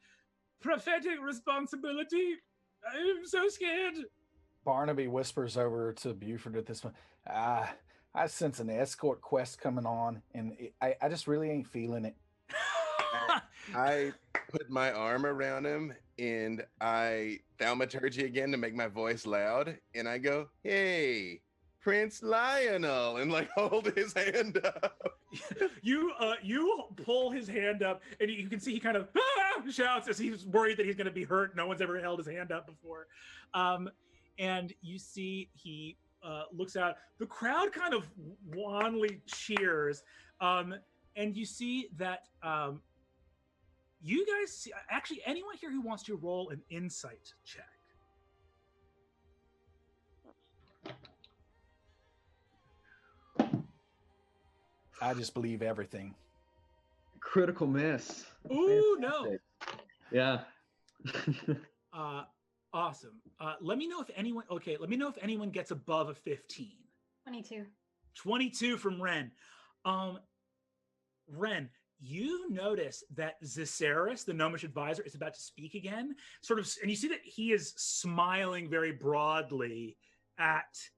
prophetic responsibility. I'm so scared. Barnaby whispers over to Buford at this point. I sense an escort quest coming on, and I just really ain't feeling it. I put my arm around him and I thaumaturgy again to make my voice loud, and I go, "Hey, Prince Lionel," and like hold his hand up. You pull his hand up, and you can see he kind of shouts as he's worried that he's going to be hurt. No one's ever held his hand up before, and you see he looks out. The crowd kind of wanly cheers, and you see that. You guys see, actually, anyone here who wants to roll an insight check? I just believe everything. Critical miss. Ooh, Fantastic. Yeah. Awesome. Let me know if anyone. Okay, let me know if anyone gets above a 15. 22. 22 from Ren. Ren, you notice that Ziceris, the gnomish advisor, is about to speak again. Sort of, and you see that he is smiling very broadly at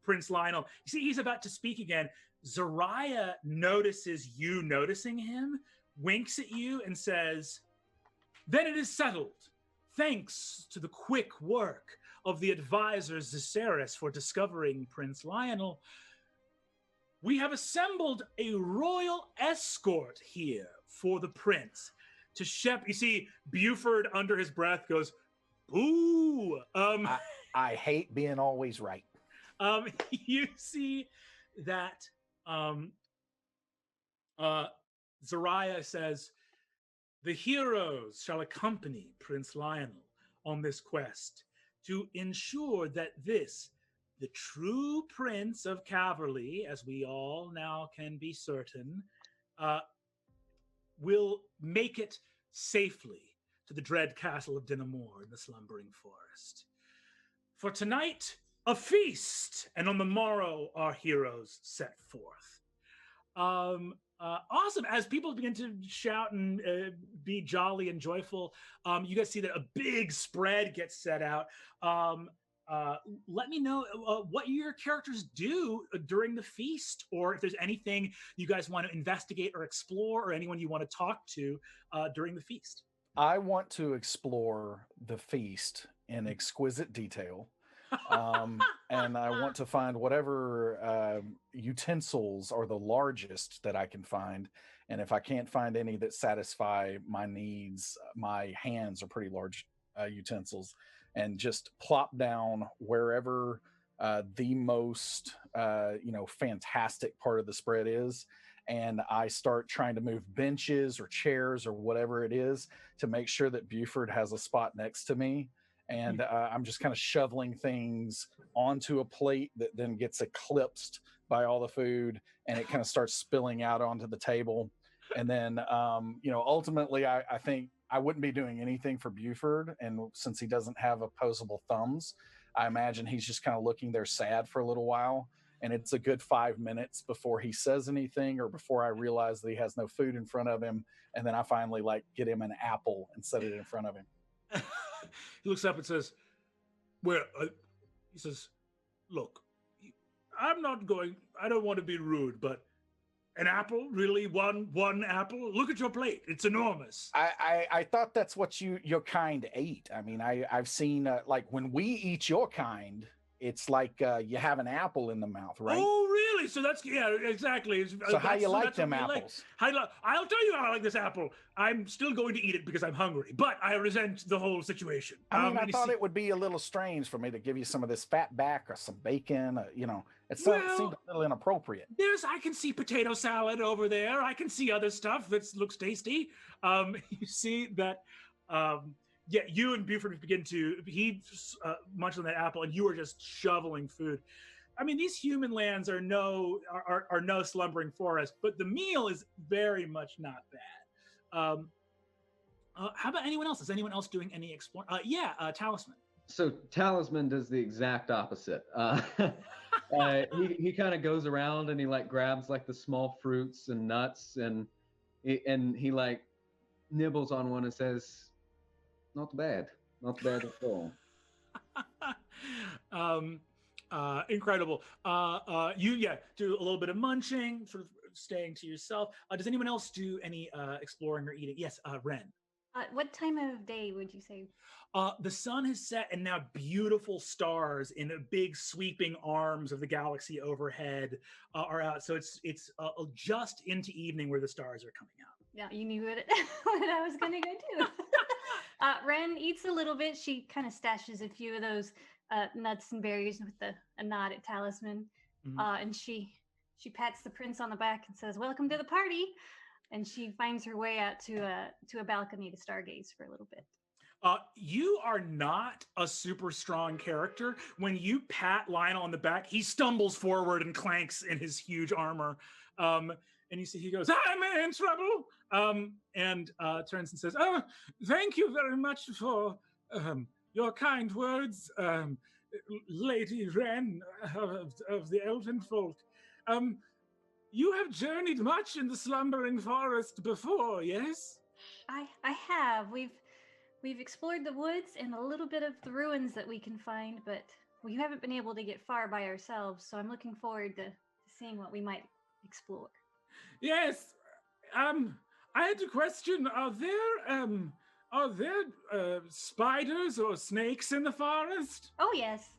Prince Lionel. You see, he's about to speak again. Zariah notices you noticing him, winks at you, and says, "Then it is settled. Thanks to the quick work of the advisor Ziceris for discovering Prince Lionel, we have assembled a royal escort here for the prince to You see, Buford under his breath goes, "Ooh." I hate being always right. You see that Zariah says, "The heroes shall accompany Prince Lionel on this quest to ensure that the true Prince of Caverly, as we all now can be certain, will make it safely to the dread castle of Dinamore in the Slumbering Forest. For tonight, a feast, and on the morrow, our heroes set forth. Awesome. As people begin to shout and be jolly and joyful, you guys see that a big spread gets set out. Let me know what your characters do during the feast, or if there's anything you guys want to investigate or explore, or anyone you want to talk to during the feast. I want to explore the feast in exquisite detail. And I want to find whatever utensils are the largest that I can find. And if I can't find any that satisfy my needs, my hands are pretty large utensils, and just plop down wherever the most, fantastic part of the spread is. And I start trying to move benches or chairs or whatever it is to make sure that Buford has a spot next to me. And I'm just kind of shoveling things onto a plate that then gets eclipsed by all the food, and it kind of starts spilling out onto the table. And then, ultimately, I think I wouldn't be doing anything for Buford. And since he doesn't have opposable thumbs, I imagine he's just kind of looking there sad for a little while. And it's a good 5 minutes before he says anything, or before I realize that he has no food in front of him. And then I finally get him an apple and set it in front of him. He looks up and says, he says, look, I don't want to be rude, but an apple? Really? One apple? Look at your plate. It's enormous. I thought that's what your kind ate. I mean, I've seen, when we eat your kind, it's like you have an apple in the mouth, right? Oh, really? So that's, yeah, exactly. So how you like them apples? I'll tell you how I like this apple. I'm still going to eat it because I'm hungry, but I resent the whole situation. I thought it would be a little strange for me to give you some of this fat back or some bacon. It seemed a little inappropriate. I can see potato salad over there. I can see other stuff that looks tasty. You see that... you and Buford begin to munch on that apple, and you are just shoveling food. I mean, these human lands are no slumbering forest, but the meal is very much not bad. How about anyone else? Is anyone else doing any exploring? Talisman. So Talisman does the exact opposite. He kind of goes around and he grabs the small fruits and nuts, and he nibbles on one and says, not bad at all. Incredible. You do a little bit of munching, sort of staying to yourself. Does anyone else do any exploring or eating? Yes, Ren. What time of day would you say? The sun has set, and now beautiful stars in the big sweeping arms of the galaxy overhead are out. So it's just into evening where the stars are coming out. Yeah, you knew what I was going to go do. Ren eats a little bit. She kind of stashes a few of those nuts and berries with a nod at Talisman. Mm-hmm. And she pats the prince on the back and says, welcome to the party. And she finds her way out to a balcony to stargaze for a little bit. You are not a super strong character. When you pat Lionel on the back, he stumbles forward and clanks in his huge armor. And you see he goes, I'm in trouble, and turns and says, oh, thank you very much for your kind words, Lady Ren of the Elven Folk. You have journeyed much in the Slumbering Forest before, yes? I have. We've explored the woods and a little bit of the ruins that we can find, but we haven't been able to get far by ourselves, so I'm looking forward to seeing what we might explore. Yes. I had a question. Are there spiders or snakes in the forest? Oh, yes.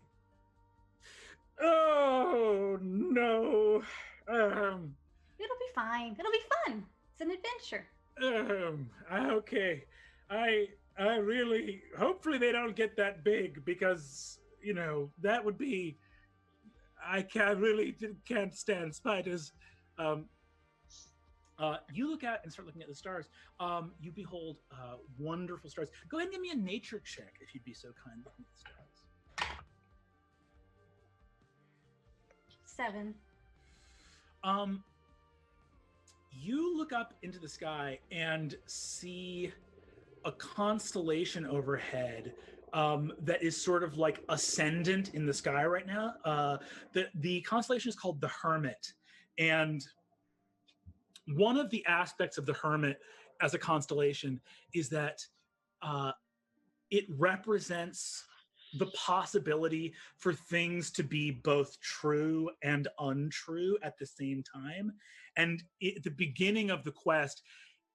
Oh, no. It'll be fine. It'll be fun. It's an adventure. Okay. I really, hopefully they don't get that big, because, that would be, I can't stand spiders. You look out and start looking at the stars. You behold wonderful stars. Go ahead and give me a nature check, if you'd be so kind, looking at the stars. 7. you look up into the sky and see a constellation overhead that is sort of like ascendant in the sky right now. The constellation is called the Hermit. And one of the aspects of the Hermit as a constellation is that it represents the possibility for things to be both true and untrue at the same time. And the beginning of the quest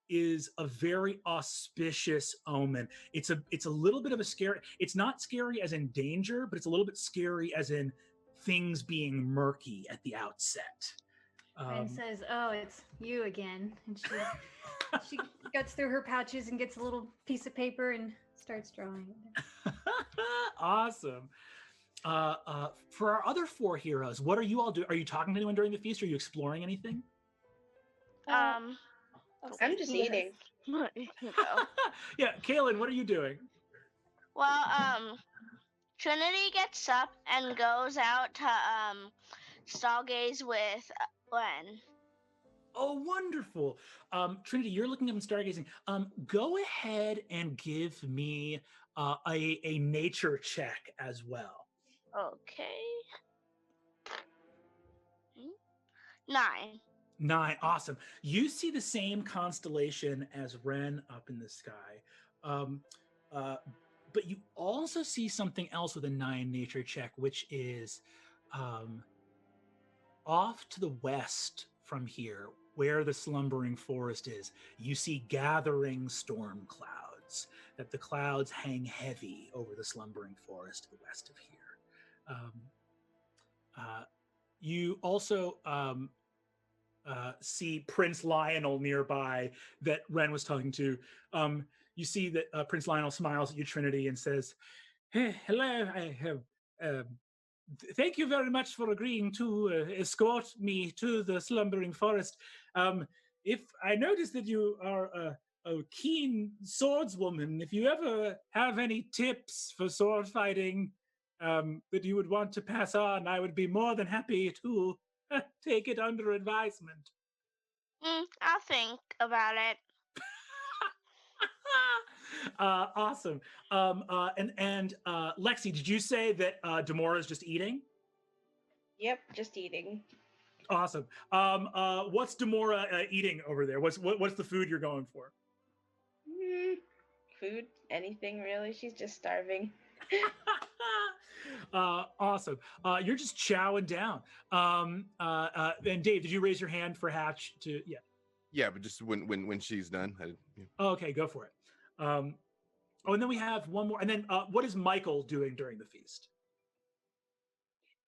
is a very auspicious omen. It's a little bit of a scary, it's not scary as in danger, but it's a little bit scary as in things being murky at the outset. And says, "Oh, it's you again." And she goes through her pouches and gets a little piece of paper and starts drawing. Awesome. For our other 4 heroes, what are you all doing? Are you talking to anyone during the feast? Are you exploring anything? I'm just eating. Yeah, Kaylin, what are you doing? Well, Trinity gets up and goes out to stargaze with Gwen. Oh, wonderful. Trinity, you're looking up and stargazing. Go ahead and give me a nature check as well. Okay. 9. 9, awesome. You see the same constellation as Ren up in the sky. But you also see something else with a 9 nature check, which is off to the west from here, where the slumbering forest is. You see gathering storm clouds, that the clouds hang heavy over the slumbering forest to the west of here. You also see Prince Lionel nearby that Ren was talking to. You see that Prince Lionel smiles at you, Trinity, and says, "Hey, hello, I have thank you very much for agreeing to escort me to the slumbering forest. If I notice that you are a keen swordswoman, if you ever have any tips for sword fighting that you would want to pass on, I would be more than happy to take it under advisement." I'll think about it. Awesome. And Lexi, did you say that Demora's just eating? Yep, just eating. Awesome. What's Demora eating over there? What's the food you're going for? Food, anything really. She's just starving. Awesome. You're just chowing down. And Dave, did you raise your hand for Hatch to? Yeah. Yeah, but just when she's done. Yeah. Okay, go for it. And then we have one more. And then what is Michael doing during the feast?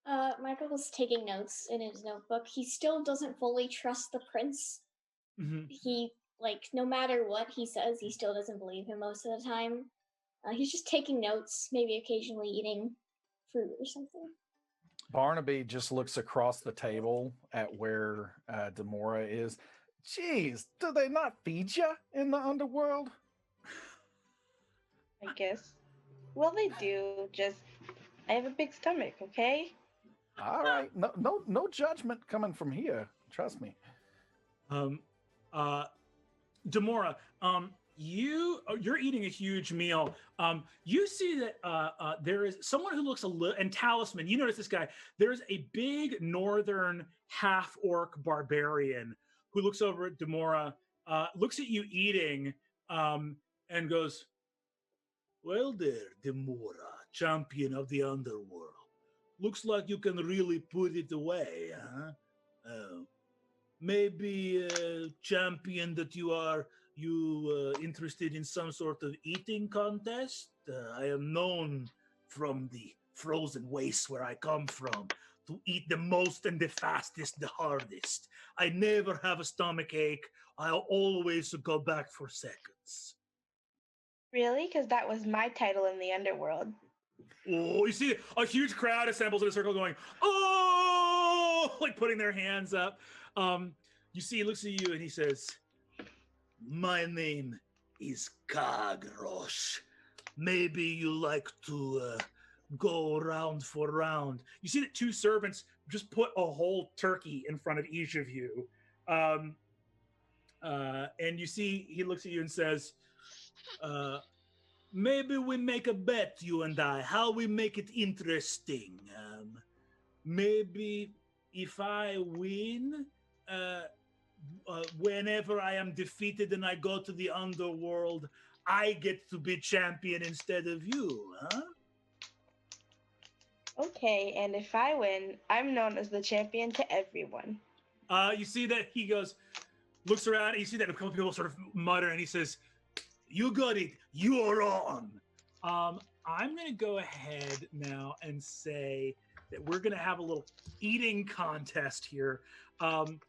Michael was taking notes in his notebook. He still doesn't fully trust the prince. Mm-hmm. He, no matter what he says, he still doesn't believe him most of the time. He's just taking notes, maybe occasionally eating fruit or something. Barnaby just looks across the table at where Demora is. Jeez, do they not feed you in the underworld? I guess. Well, they do. Just, I have a big stomach, okay? All right. No judgment coming from here. Trust me. Demora, you're eating a huge meal. You see that there is someone who looks a little, and Talisman, you notice this guy, there's a big northern half-orc barbarian who looks over at Demora, looks at you eating, and goes, "Well there, Demora, champion of the underworld. Looks like you can really put it away, huh? Maybe champion that you are interested in some sort of eating contest? I am known from the frozen wastes where I come from to eat the most and the fastest, the hardest. I never have a stomach ache. I'll always go back for seconds." Really? Because that was my title in the underworld. Oh, you see a huge crowd assembles in a circle going, "Oh!" like putting their hands up. You see, he looks at you and he says, "My name is Kagrosh. Maybe you like to go round for round." You see that 2 servants just put a whole turkey in front of each of you. And you see, he looks at you and says, maybe we make a bet, you and I, how we make it interesting. Maybe if I win, whenever I am defeated and I go to the underworld, I get to be champion instead of you, huh? Okay, and if I win, I'm known as the champion to everyone. You see that he goes, looks around, and you see that a couple people sort of mutter, and he says, you got it, you're on. I'm going to go ahead now and say that we're going to have a little eating contest here. And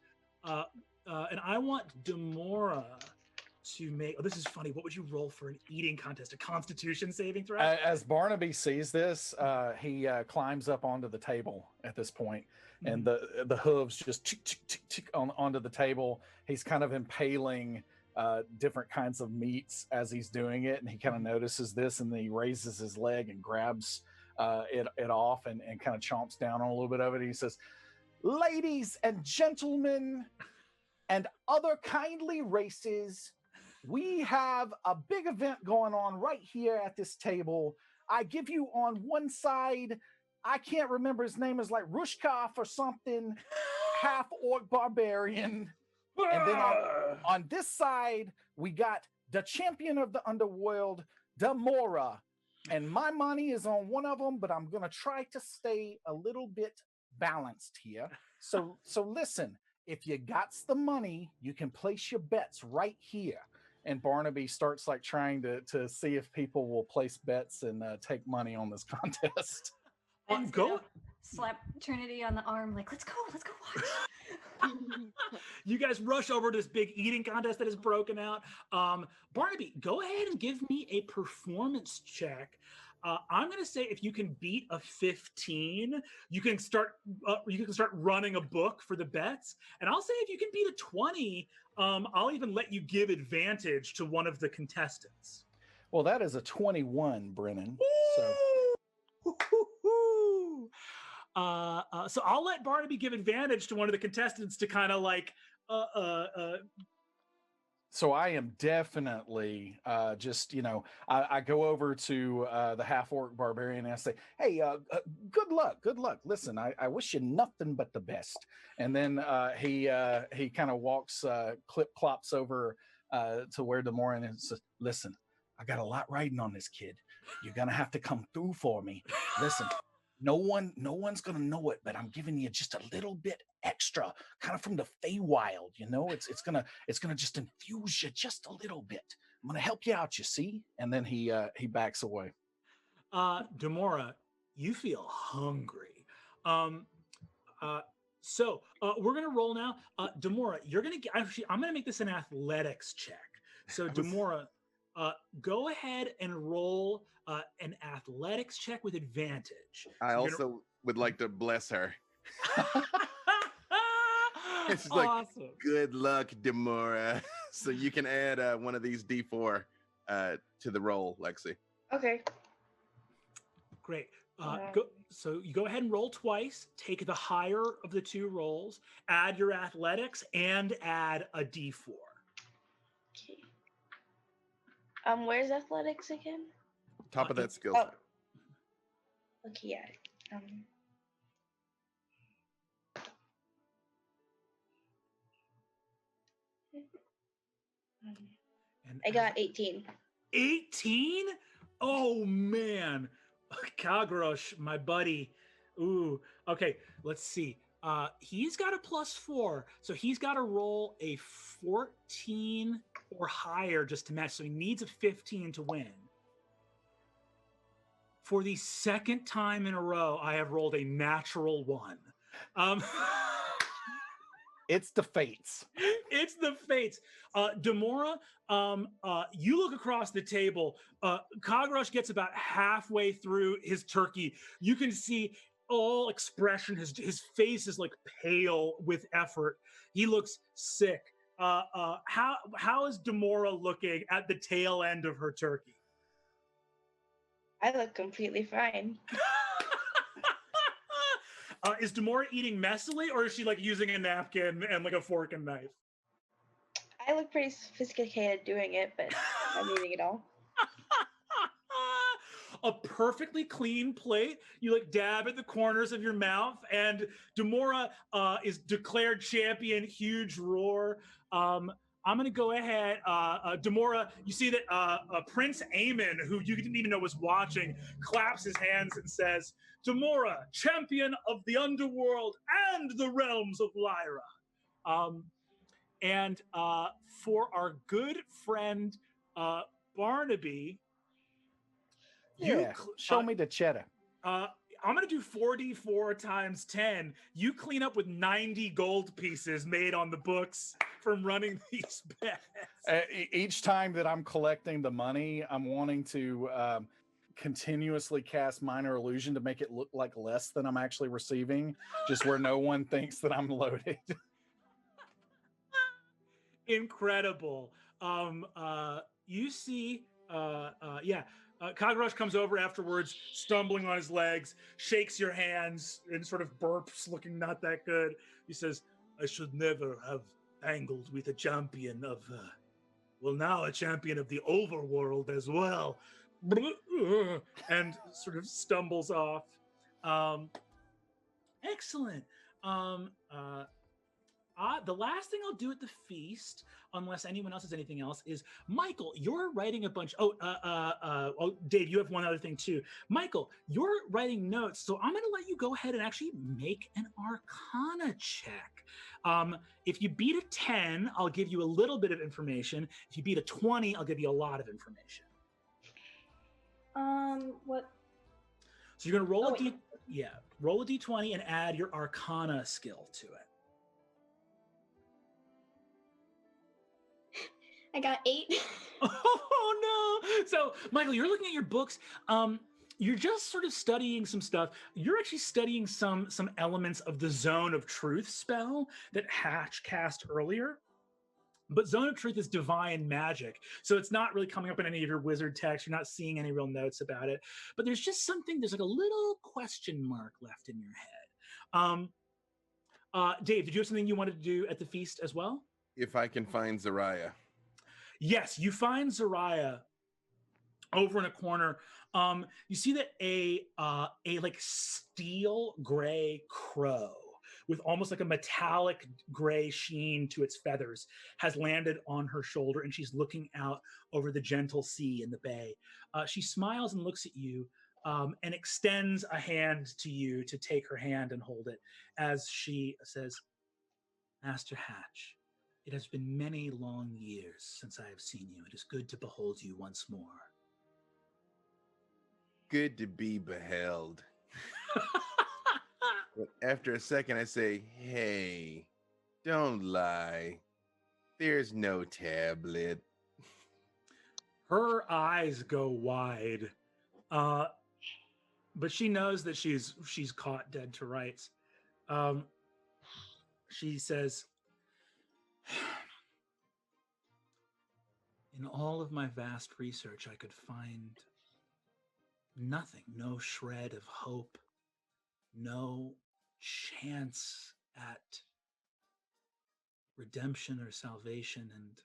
I want Demora to make, oh, this is funny. What would you roll for an eating contest? A constitution saving throw? As Barnaby sees this, he climbs up onto the table at this point, and the hooves just tick, tick, tick, tick onto the table. He's kind of impaling different kinds of meats as he's doing it, and he kind of notices this, and then he raises his leg and grabs it off and kind of chomps down on a little bit of it. He says, ladies and gentlemen and other kindly races, we have a big event going on right here at this table. I give you on one side, I can't remember, his name is like Rushkoff or something, half orc barbarian. And then on this side, we got the champion of the underworld, Demora. And my money is on one of them, but I'm going to try to stay a little bit balanced here. So listen, if you got the money, you can place your bets right here. And Barnaby starts like trying to see if people will place bets and take money on this contest. Go. Slap Trinity on the arm, like, let's go watch. You guys rush over to this big eating contest that has broken out. Barnaby, go ahead and give me a performance check. I'm going to say if you can beat a 15, you can start running a book for the bets. And I'll say if you can beat a 20, I'll even let you give advantage to one of the contestants. Well, that is a 21, Brennan. So I'll let Barnaby give advantage to one of the contestants to kind of like So I am definitely just, I go over to the half-orc barbarian and I say, hey, good luck. Listen, I wish you nothing but the best. And then he kind of walks, clip-clops over to where Demora and says, listen, I got a lot riding on this kid. You're going to have to come through for me. Listen, no one's going to know it, but I'm giving you just a little bit extra, kind of from the Feywild, it's going to just infuse you just a little bit. I'm going to help you out, you see? And then he backs away. Demora, you feel hungry. So we're going to roll now. Demora, I'm going to make this an athletics check. So Demora, go ahead and roll an athletics check with advantage. I also would like to bless her. It's awesome. Like, good luck, Demora. So you can add one of these D4 to the roll, Lexi. Okay. Great. So you go ahead and roll twice. Take the higher of the two rolls. Add your athletics and add a D4. Okay. Where's athletics again? Top of that skill. Oh. Okay, yeah. I got 18. 18? Oh man. Kagrosh, my buddy. Ooh. Okay, let's see. He's got a +4, so he's got to roll a 14 or higher just to match. So he needs a 15 to win. For the second time in a row, I have rolled a natural 1. It's the fates. It's the fates. Demora, you look across the table. Kagrosh gets about halfway through his turkey. You can see all expression. His face is like pale with effort. He looks sick. How is Demora looking at the tail end of her turkey? I look completely fine. Is Demora eating messily, or is she like using a napkin and like a fork and knife? I look pretty sophisticated doing it, but I'm eating it all. A perfectly clean plate. You like dab at the corners of your mouth, and Demora is declared champion. Huge roar. I'm gonna go ahead. Demora, you see that Prince Aemon, who you didn't even know was watching, claps his hands and says, "Demora, champion of the underworld and the realms of Lyra." And for our good friend Barnaby. Yeah, show me the cheddar. I'm gonna do 4d4 times 10. You clean up with 90 gold pieces made on the books from running these bets. Each time that I'm collecting the money, I'm wanting to continuously cast minor illusion to make it look like less than I'm actually receiving, just where no one thinks that I'm loaded. Incredible. You see, Kagrush comes over afterwards, stumbling on his legs, shakes your hands, and sort of burps, looking not that good. He says, "I should never have tangled with a champion of, now a champion of the overworld as well." And sort of stumbles off. Excellent. The last thing I'll do at the feast, unless anyone else has anything else, is Michael, you're writing a bunch. Dave, you have one other thing too. Michael, you're writing notes, so I'm going to let you go ahead and actually make an Arcana check. If you beat a 10, I'll give you a little bit of information. If you beat a 20, I'll give you a lot of information. What? So you're going to roll a d20 and add your Arcana skill to it. I got 8. Oh no! So, Michael, you're looking at your books. You're just sort of studying some stuff. You're actually studying some elements of the Zone of Truth spell that Hatch cast earlier. But Zone of Truth is divine magic, so it's not really coming up in any of your wizard text. You're not seeing any real notes about it. But there's just something. There's like a little question mark left in your head. Dave, did you have something you wanted to do at the feast as well? If I can find Zariah. Yes, you find Zariah over in a corner. You see that a like steel gray crow with almost like a metallic gray sheen to its feathers has landed on her shoulder, and she's looking out over the gentle sea in the bay. She smiles and looks at you and extends a hand to you to take her hand and hold it as she says, "Master Hatch, it has been many long years since I have seen you. It is good to behold you once more." Good to be beheld. But after a second, I say, "Hey, don't lie. There's no tablet." Her eyes go wide, but she knows that she's caught dead to rights. She says, "In all of my vast research, I could find nothing, no shred of hope, no chance at redemption or salvation, and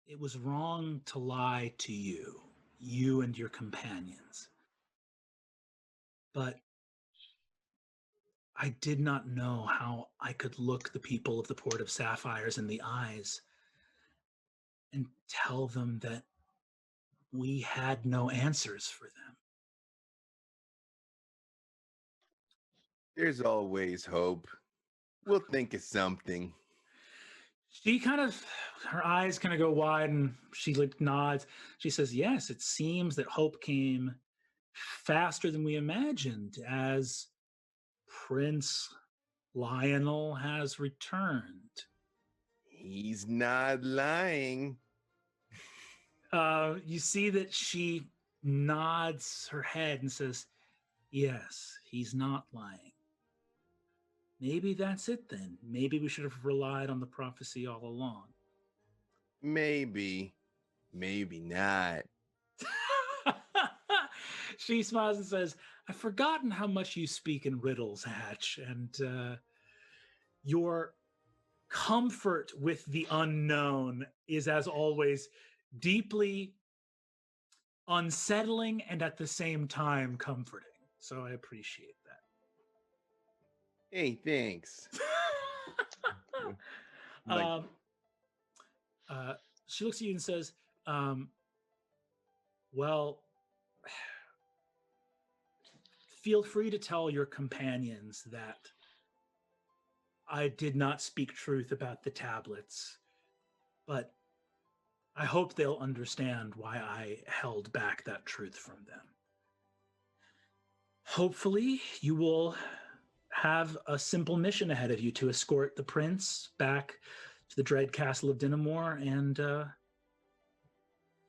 it was wrong to lie to you and your companions. But I did not know how I could look the people of the Port of Sapphires in the eyes and tell them that we had no answers for them." There's always hope. We'll think of something. She her eyes kind of go wide, and she like nods. She says, "Yes, it seems that hope came faster than we imagined as Prince Lionel has returned." He's not lying. You see that she nods her head and says, "Yes, he's not lying. Maybe that's it then. Maybe we should have relied on the prophecy all along." Maybe not. She smiles and says, "I've forgotten how much you speak in riddles, Hatch, and your comfort with the unknown is, as always, deeply unsettling and at the same time comforting. So I appreciate that. Hey, thanks. Like, She looks at you and says, well, feel free to tell your companions that I did not speak truth about the tablets, but I hope they'll understand why I held back that truth from them. Hopefully, you will have a simple mission ahead of you to escort the prince back to the dread castle of Dinamore, and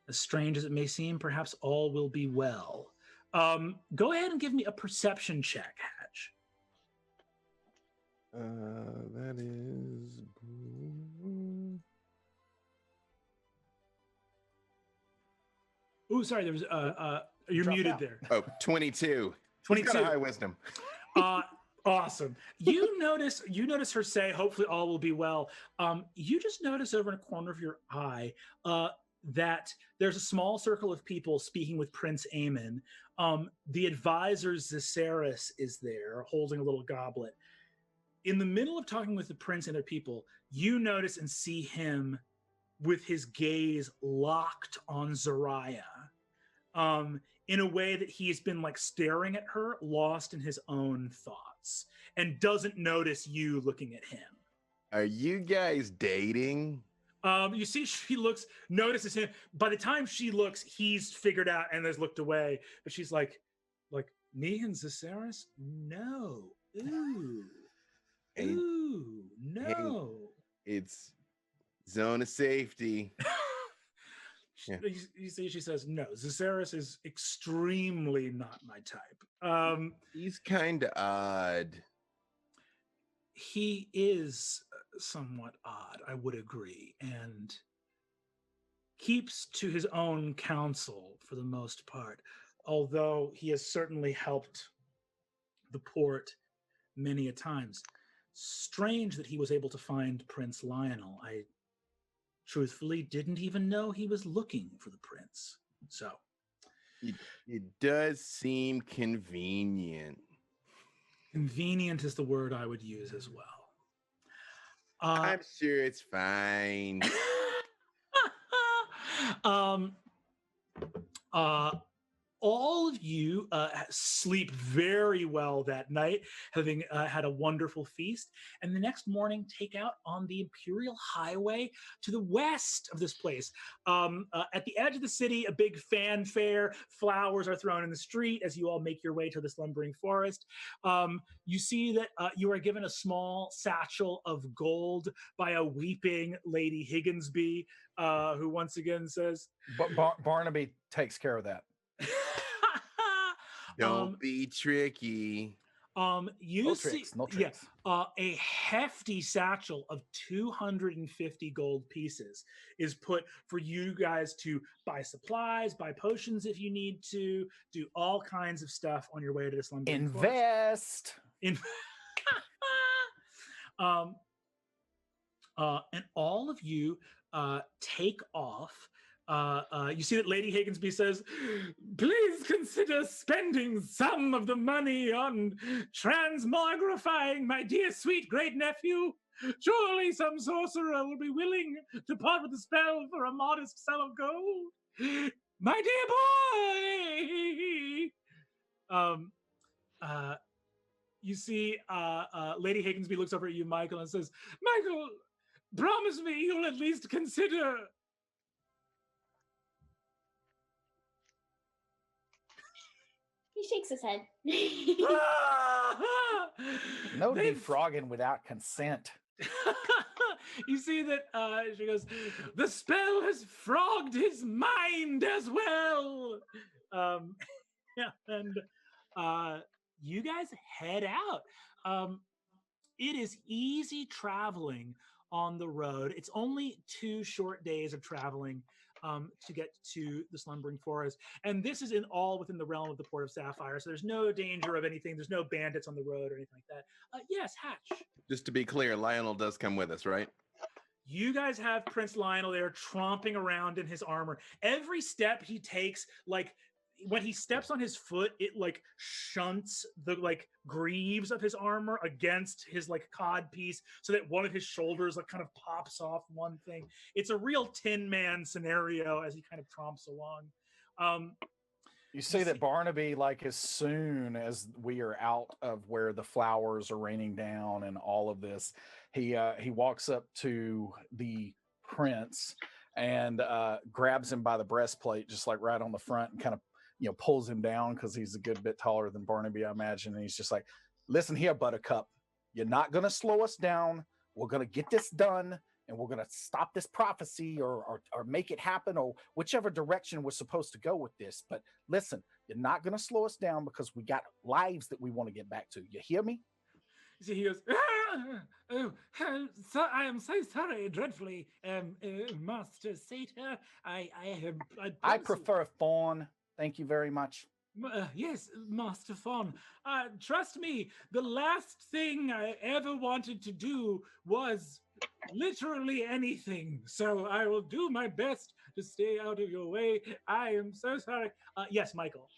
as strange as it may seem, perhaps all will be well. Go ahead and give me a perception check, Hatch. that is. Oh, sorry, there was you're Dropped muted out. there. Oh, 22. 22. He's got a high wisdom. Awesome. You notice her say, hopefully all will be well. You just notice over in a corner of your eye that there's a small circle of people speaking with Prince Aemon. The advisor Zaceris is there holding a little goblet. In the middle of talking with the prince and their people, you notice and see him with his gaze locked on Zariah, in a way that he's been like staring at her, lost in his own thoughts, and doesn't notice you looking at him. Are you guys dating? You see, she notices him. By the time she looks, he's figured out and has looked away. But she's like, me and Zaceris? No. Ooh. Ooh, no. Hey, it's zone of safety. Yeah. You see, she says, no, Zaceris is extremely not my type. He's kind of odd. He is somewhat odd, I would agree, and keeps to his own counsel for the most part, although he has certainly helped the port many a times. Strange that he was able to find Prince Lionel. I truthfully didn't even know he was looking for the prince. So it does seem convenient. Convenient is the word I would use as well. I'm sure it's fine. All of you sleep very well that night, having had a wonderful feast, and the next morning take out on the Imperial Highway to the west of this place. At the edge of the city, a big fanfare, flowers are thrown in the street as you all make your way to the Slumbering Forest. You see that you are given a small satchel of gold by a weeping Lady Higginsby, who once again says, Barnaby takes care of that. Don't be tricky. You see, a hefty satchel of 250 gold pieces is put for you guys to buy supplies, buy potions if you need to, do all kinds of stuff on your way to the Slumbering Invest. Forest. And all of you take off. You see that Lady Higginsby says, please consider spending some of the money on transmogrifying my dear sweet great nephew. Surely some sorcerer will be willing to part with the spell for a modest sum of gold. My dear boy! You see Lady Higginsby looks over at you, Michael, and says, Michael, promise me you'll at least consider. He shakes his head. No defrogging without consent. You see that she goes, the spell has frogged his mind as well. And you guys head out. It is easy traveling on the road. It's only 2 short days of traveling to get to the Slumbering Forest. And this is all within the realm of the Port of Sapphire, so there's no danger of anything. There's no bandits on the road or anything like that. Yes, Hatch. Just to be clear, Lionel does come with us, right? You guys have Prince Lionel there tromping around in his armor. Every step he takes, like when he steps on his foot, it like shunts the like greaves of his armor against his like cod piece so that one of his shoulders like kind of pops off one thing. It's a real Tin Man scenario as he kind of tromps along. You see that Barnaby, like as soon as we are out of where the flowers are raining down and all of this, he walks up to the prince and grabs him by the breastplate, just like right on the front, and kind of pulls him down because he's a good bit taller than Barnaby, I imagine. And he's just like, "Listen here, Buttercup, you're not gonna slow us down. We're gonna get this done. And we're going to stop this prophecy or make it happen or whichever direction we're supposed to go with this. But listen, you're not going to slow us down because we got lives that we want to get back to. You hear me?" So he goes, so I am so sorry, dreadfully, Master Satyr. I prefer Fawn. Thank you very much. Yes, Master Fawn. Trust me, the last thing I ever wanted to do was literally anything. So I will do my best to stay out of your way. I am so sorry. Yes, Michael.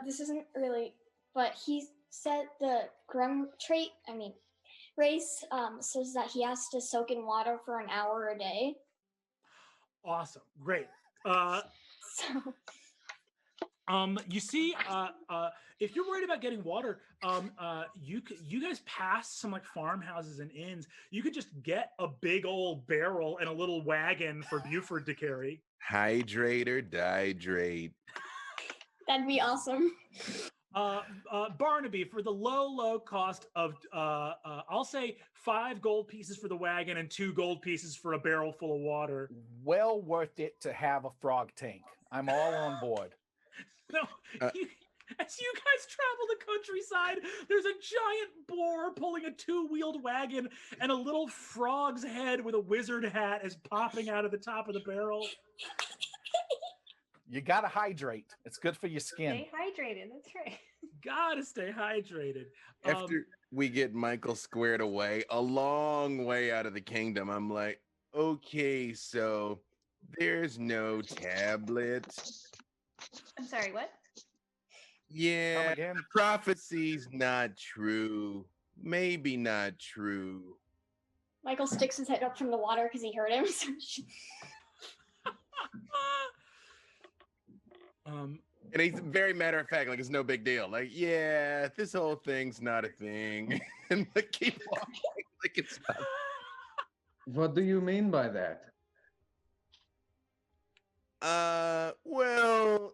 This isn't really, but he said the Grim race says that he has to soak in water for an hour a day. Awesome. Great. So you see, if you're worried about getting water, you guys pass some like farmhouses and inns. You could just get a big old barrel and a little wagon for Buford to carry. Hydrate or dihydrate. that'd be awesome. Barnaby, for the low cost of, I'll say 5 gold pieces for the wagon and 2 gold pieces for a barrel full of water. Well worth it to have a frog tank. I'm all on board. No, as you guys travel the countryside, there's a giant boar pulling a 2-wheeled wagon, and a little frog's head with a wizard hat is popping out of the top of the barrel. You gotta hydrate. It's good for your skin. Stay hydrated. That's right. Gotta stay hydrated. After we get Michael squared away, a long way out of the kingdom, I'm like, okay, so there's no tablet. I'm sorry, what? Yeah, prophecy's not true. Maybe not true. Michael sticks his head up from the water because he heard him. And he's very matter of fact, like it's no big deal. Like, yeah, this whole thing's not a thing. And like keep walking like it's not. What do you mean by that? Well,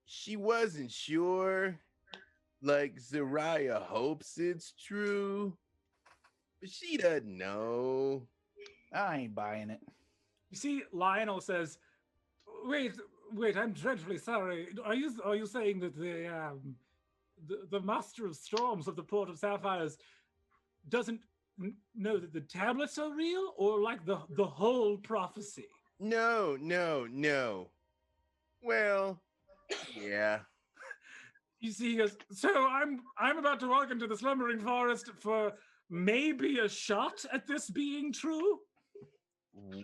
she wasn't sure. Like Zariah hopes it's true, but she doesn't know. I ain't buying it. You see, Lionel says, Wait, I'm dreadfully sorry. Are you saying that the Master of Storms of the Port of Sapphires doesn't know that the tablets are real, or like the whole prophecy? No. Well, yeah. You see, he goes, so I'm about to walk into the Slumbering Forest for maybe a shot at this being true?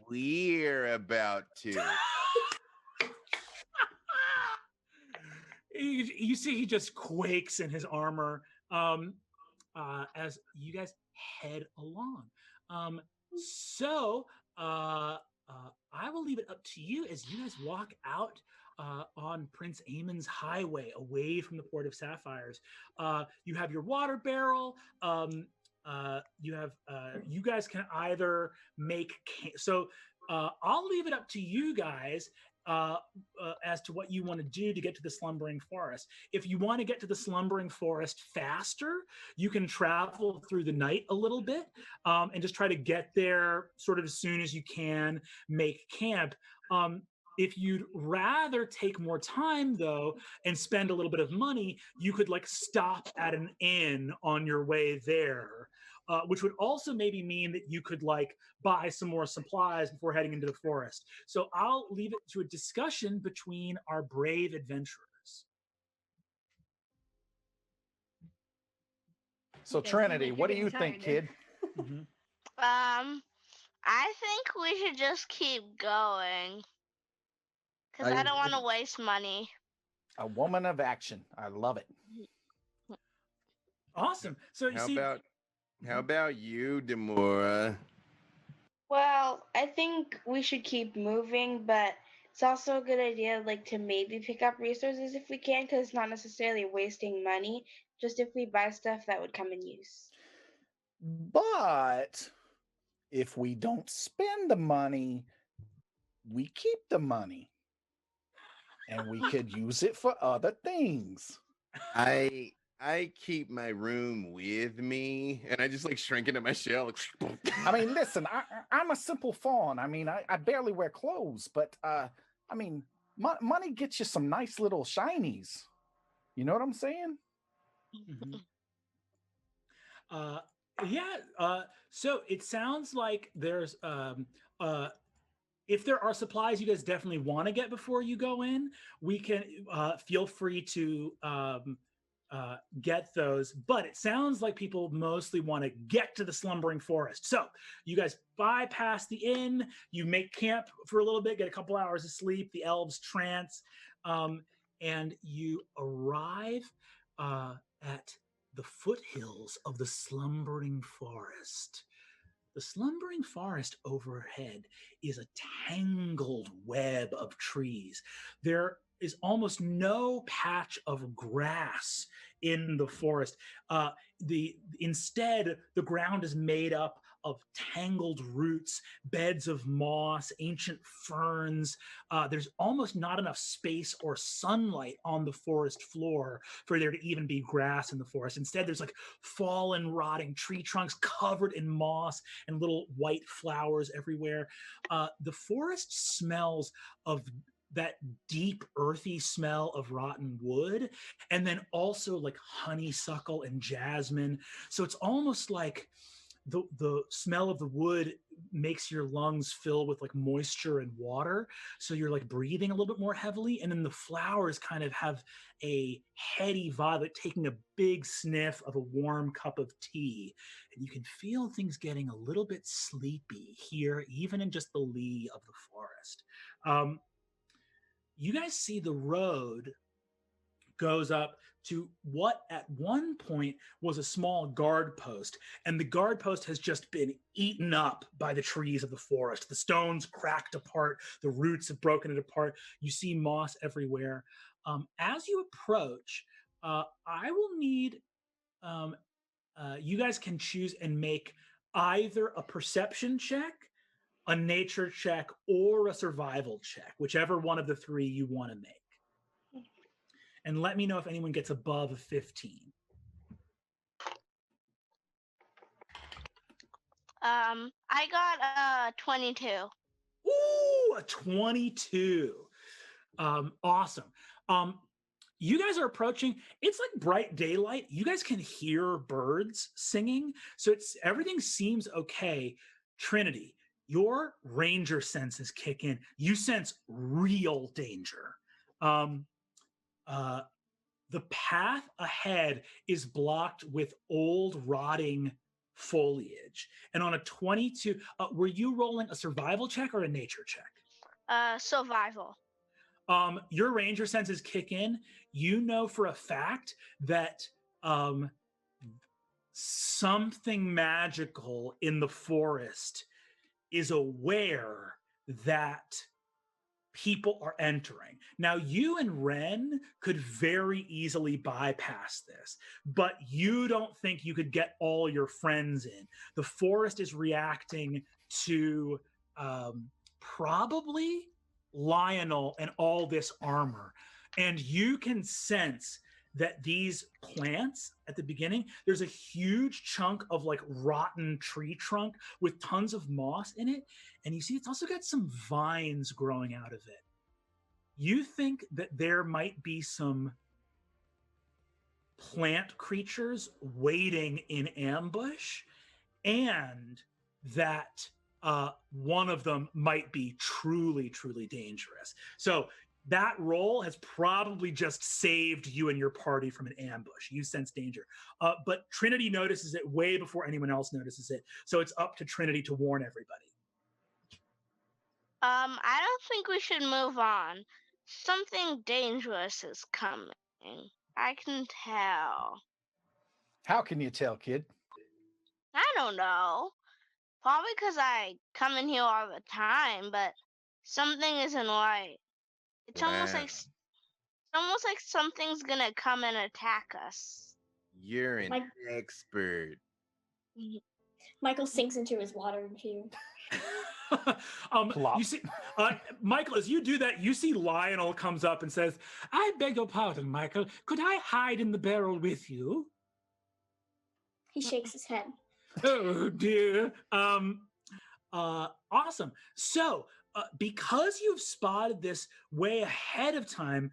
We're about to. You see, he just quakes in his armor as you guys head along. So I will leave it up to you as you guys walk out on Prince Aemon's highway away from the Port of Sapphires. You have your water barrel. You guys can either make I'll leave it up to you guys as to what you want to do to get to the Slumbering Forest. If you want to get to the Slumbering Forest faster, you can travel through the night a little bit and just try to get there sort of as soon as you can, make camp. If you'd rather take more time though and spend a little bit of money, you could like stop at an inn on your way there, which would also maybe mean that you could like buy some more supplies before heading into the forest. So I'll leave it to a discussion between our brave adventurers. So Okay, seems Trinity, like what do you're you getting think, tired. kid? Mhm. I think we should just keep going because I don't want to agree. waste money. A woman of action. I love it. Awesome. So you How see, about you, Demora? Well, I think we should keep moving, but it's also a good idea, like, to maybe pick up resources if we can, because it's not necessarily wasting money. Just if we buy stuff that would come in use. But if we don't spend the money, we keep the money. And we could use it for other things. I keep my room with me, and I just like shrink into my shell. I mean, listen, I'm a simple fawn. I mean, I barely wear clothes, but I mean, money gets you some nice little shinies. You know what I'm saying? Mhm. So it sounds like there's if there are supplies you guys definitely want to get before you go in, we can feel free to get those. But it sounds like people mostly want to get to the slumbering forest. So you guys bypass the inn, you make camp for a little bit, get a couple hours of sleep, the elves trance, and you arrive at the foothills of the slumbering forest. The slumbering forest overhead is a tangled web of trees. There is almost no patch of grass in the forest. Instead, the ground is made up of tangled roots, beds of moss, ancient ferns. There's almost not enough space or sunlight on the forest floor for there to even be grass in the forest. Instead, there's like fallen, rotting tree trunks covered in moss and little white flowers everywhere. The forest smells of that deep earthy smell of rotten wood, and then also like honeysuckle and jasmine. So it's almost like the smell of the wood makes your lungs fill with like moisture and water, so you're like breathing a little bit more heavily. And then the flowers kind of have a heady vibe, like taking a big sniff of a warm cup of tea, and you can feel things getting a little bit sleepy here, even in just the lee of the forest. You guys see the road goes up to what at one point was a small guard post, and the guard post has just been eaten up by the trees of the forest. The stones cracked apart, the roots have broken it apart. You see moss everywhere. As you approach, I will need you guys can choose and make either a perception check, a nature check, or a survival check, whichever one of the three you want to make. And let me know if anyone gets above a 15. I got 22. Ooh, a 22. Awesome. You guys are approaching. It's like bright daylight. You guys can hear birds singing, so everything seems okay. Trinity, your ranger senses kick in. You sense real danger. The path ahead is blocked with old rotting foliage. And on a 22, were you rolling a survival check or a nature check? Survival. Your ranger senses kick in. You know for a fact that something magical in the forest is aware that people are entering. Now, you and Ren could very easily bypass this, but you don't think you could get all your friends in. The forest is reacting to probably Lionel and all this armor. And you can sense that these plants at the beginning, there's a huge chunk of like rotten tree trunk with tons of moss in it. And you see it's also got some vines growing out of it. you think that there might be some plant creatures waiting in ambush, and that one of them might be truly, truly dangerous. So that roll has probably just saved you and your party from an ambush. You sense danger. But Trinity notices it way before anyone else notices it. So it's up to Trinity to warn everybody. I don't think we should move on. Something dangerous is coming. I can tell. How can you tell, kid? I don't know. Probably because I come in here all the time, but something isn't right. It's almost Wow. like something's gonna come and attack us. You're an Mike- expert. Michael sinks into his water too. You see, Michael, as you do that, you see Lionel comes up and says, "I beg your pardon, Michael. Could I hide in the barrel with you?" He shakes his head. Oh dear. Awesome. So, because you've spotted this way ahead of time,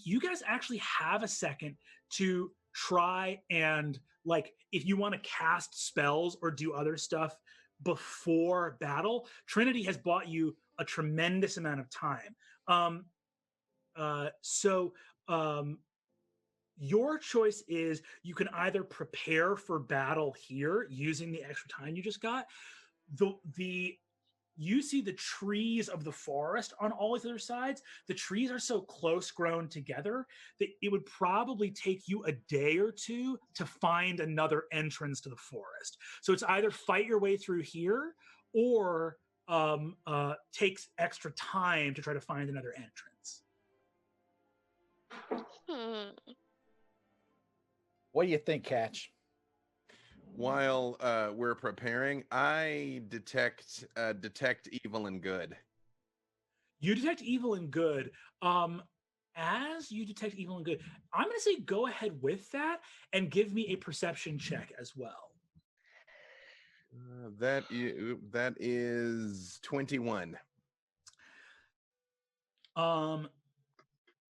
you guys actually have a second to try and, like, if you want to cast spells or do other stuff before battle, Trinity has bought you a tremendous amount of time. Your choice is you can either prepare for battle here using the extra time you just got. You see the trees of the forest on all these other sides. The trees are so close grown together that it would probably take you a day or two to find another entrance to the forest. So it's either fight your way through here or takes extra time to try to find another entrance. What do you think, Catch? While we're preparing, I detect evil and good. You detect evil and good. As you detect evil and good, I'm going to say go ahead with that and give me a perception check as well. That is 21.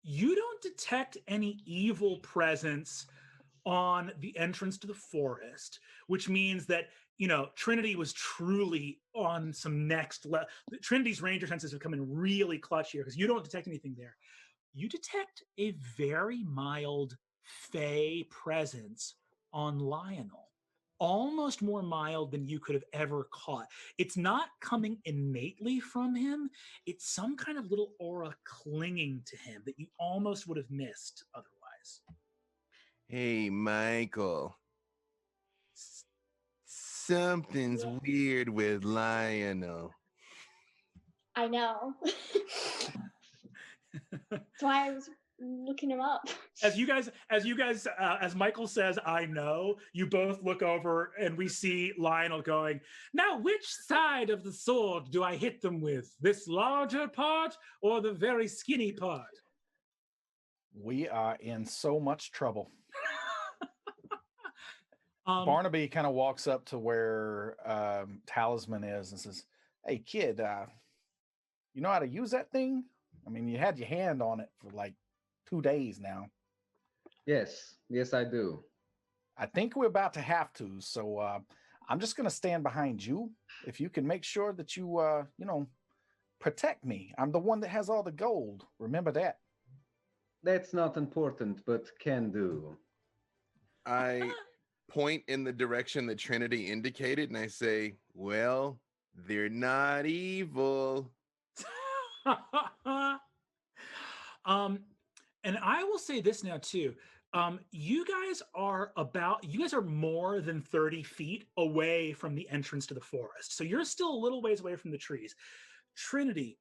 You don't detect any evil presence on the entrance to the forest, which means that, you know, Trinity was truly on some next level. Trinity's ranger senses have come in really clutch here because you don't detect anything there. You detect a very mild fey presence on Lionel, almost more mild than you could have ever caught. It's not coming innately from him. It's some kind of little aura clinging to him that you almost would have missed otherwise. Hey, Michael. Something's weird with Lionel. I know. That's why I was looking him up. As Michael says, I know, you both look over and we see Lionel going, "Now, which side of the sword do I hit them with? This larger part or the very skinny part?" We are in so much trouble. Barnaby kind of walks up to where Talisman is and says, "Hey, kid, you know how to use that thing? I mean, you had your hand on it for like 2 days now." Yes, I do. "I think we're about to have to, so I'm just going to stand behind you. If you can make sure that you, protect me. I'm the one that has all the gold. Remember that." That's not important, but can do. I point in the direction that Trinity indicated and I say, "Well, they're not evil." And I will say this now too. You guys are more than 30 feet away from the entrance to the forest. So you're still a little ways away from the trees. Trinity,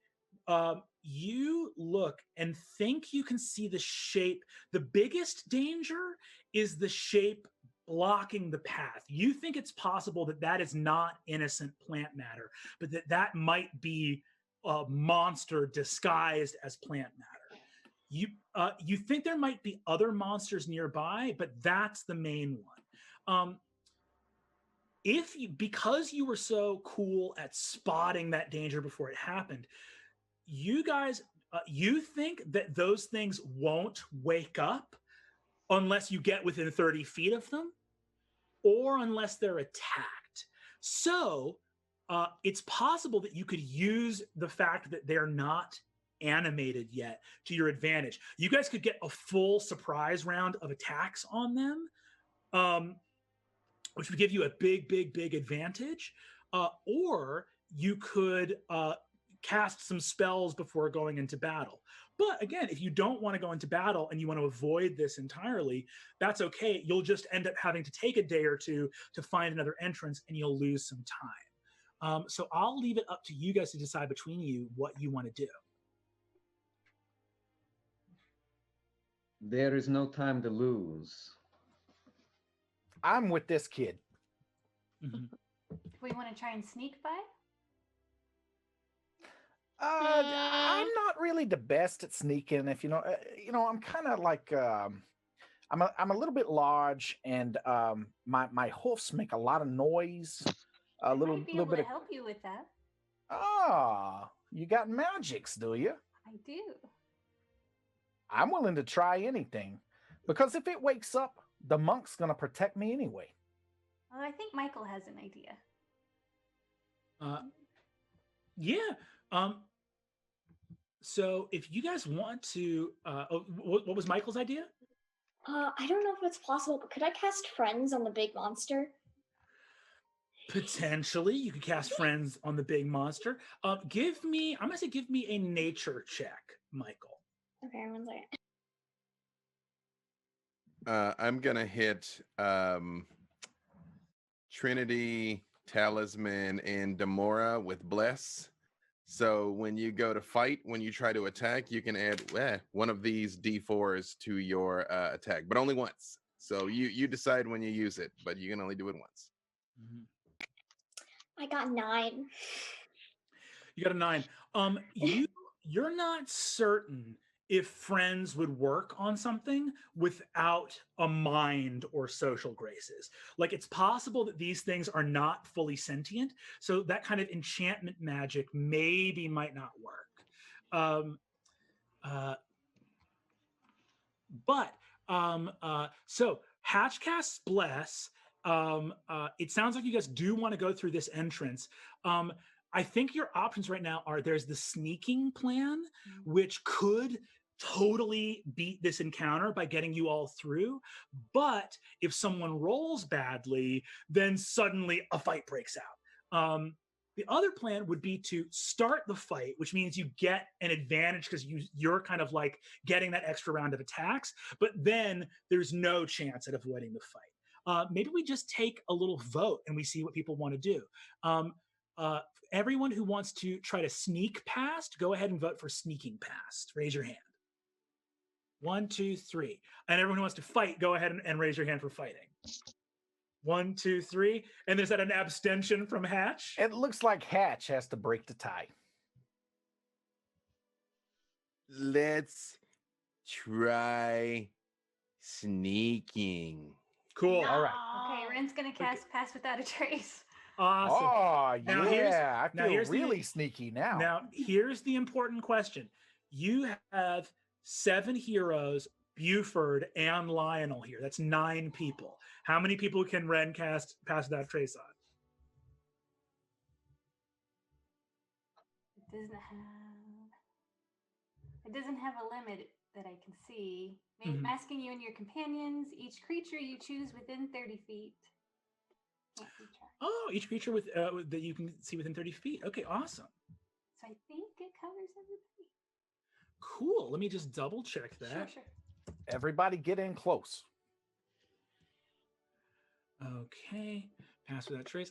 you look and think you can see the shape. The biggest danger is the shape blocking the path. You think it's possible that that is not innocent plant matter, but that might be a monster disguised as plant matter. You think there might be other monsters nearby, but that's the main one. Because you were so cool at spotting that danger before it happened, you guys You think that those things won't wake up unless you get within 30 feet of them or unless they're attacked. So it's possible that you could use the fact that they're not animated yet to your advantage. You guys could get a full surprise round of attacks on them, which would give you a big advantage. Or you could cast some spells before going into battle. But again, if you don't want to go into battle and you want to avoid this entirely, that's okay. You'll just end up having to take a day or two to find another entrance and you'll lose some time. So I'll leave it up to you guys to decide between you what you want to do. There is no time to lose. I'm with this kid. Mhm. We want to try and sneak by? I'm not really the best at sneaking. If I'm kind of like I'm a little bit large, and my hoofs make a lot of noise. I might be able to help you with that. Ah, you got magics, do you? I do. I'm willing to try anything, because if it wakes up, the monk's gonna protect me anyway. Well, I think Michael has an idea. Yeah. So if you guys want to, what was Michael's idea? I don't know if it's possible, but could I cast Friends on the big monster? Potentially, you could cast Friends on the big monster. I'm gonna say give me a nature check, Michael. Okay, 1 second. I'm gonna hit Trinity, Talisman, and Demora with Bless. So when you go to fight, when you try to attack, you can add one of these D4s to your attack, but only once. So you decide when you use it, but you can only do it once. Mm-hmm. I got 9. You got a 9. You're not certain if Friends would work on something without a mind or social graces. Like, it's possible that these things are not fully sentient, so that kind of enchantment magic maybe might not work. So Hatch casts Bless. It sounds like you guys do want to go through this entrance. I think your options right now are there's the sneaking plan, which could totally beat this encounter by getting you all through. But if someone rolls badly, then suddenly a fight breaks out. The other plan would be to start the fight, which means you get an advantage because you're kind of like getting that extra round of attacks, but then there's no chance at avoiding the fight. Maybe we just take a little vote and we see what people want to do. Everyone who wants to try to sneak past, go ahead and vote for sneaking past. Raise your hand. 1, 2, 3. And everyone who wants to fight, go ahead and raise your hand for fighting. 1, 2, 3. And is that an abstention from Hatch? It looks like Hatch has to break the tie. Let's try sneaking. Cool. No. All right. Okay, Ren's gonna cast Pass Without a Trace. Awesome. Oh, Now yeah. I feel here's really sneaky now. Now, here's the important question. You have 7 heroes, Buford and Lionel here. That's 9 people. How many people can Ren cast Pass Without Trace on? It doesn't have a limit that I can see. Maybe asking you and your companions, each creature you choose within 30 feet. Can't be tracked. Oh, each creature with that you can see within 30 feet. Okay, awesome. So I think it covers everybody. Cool. Let me just double check that. Sure. Everybody get in close. Okay. Pass Without Trace.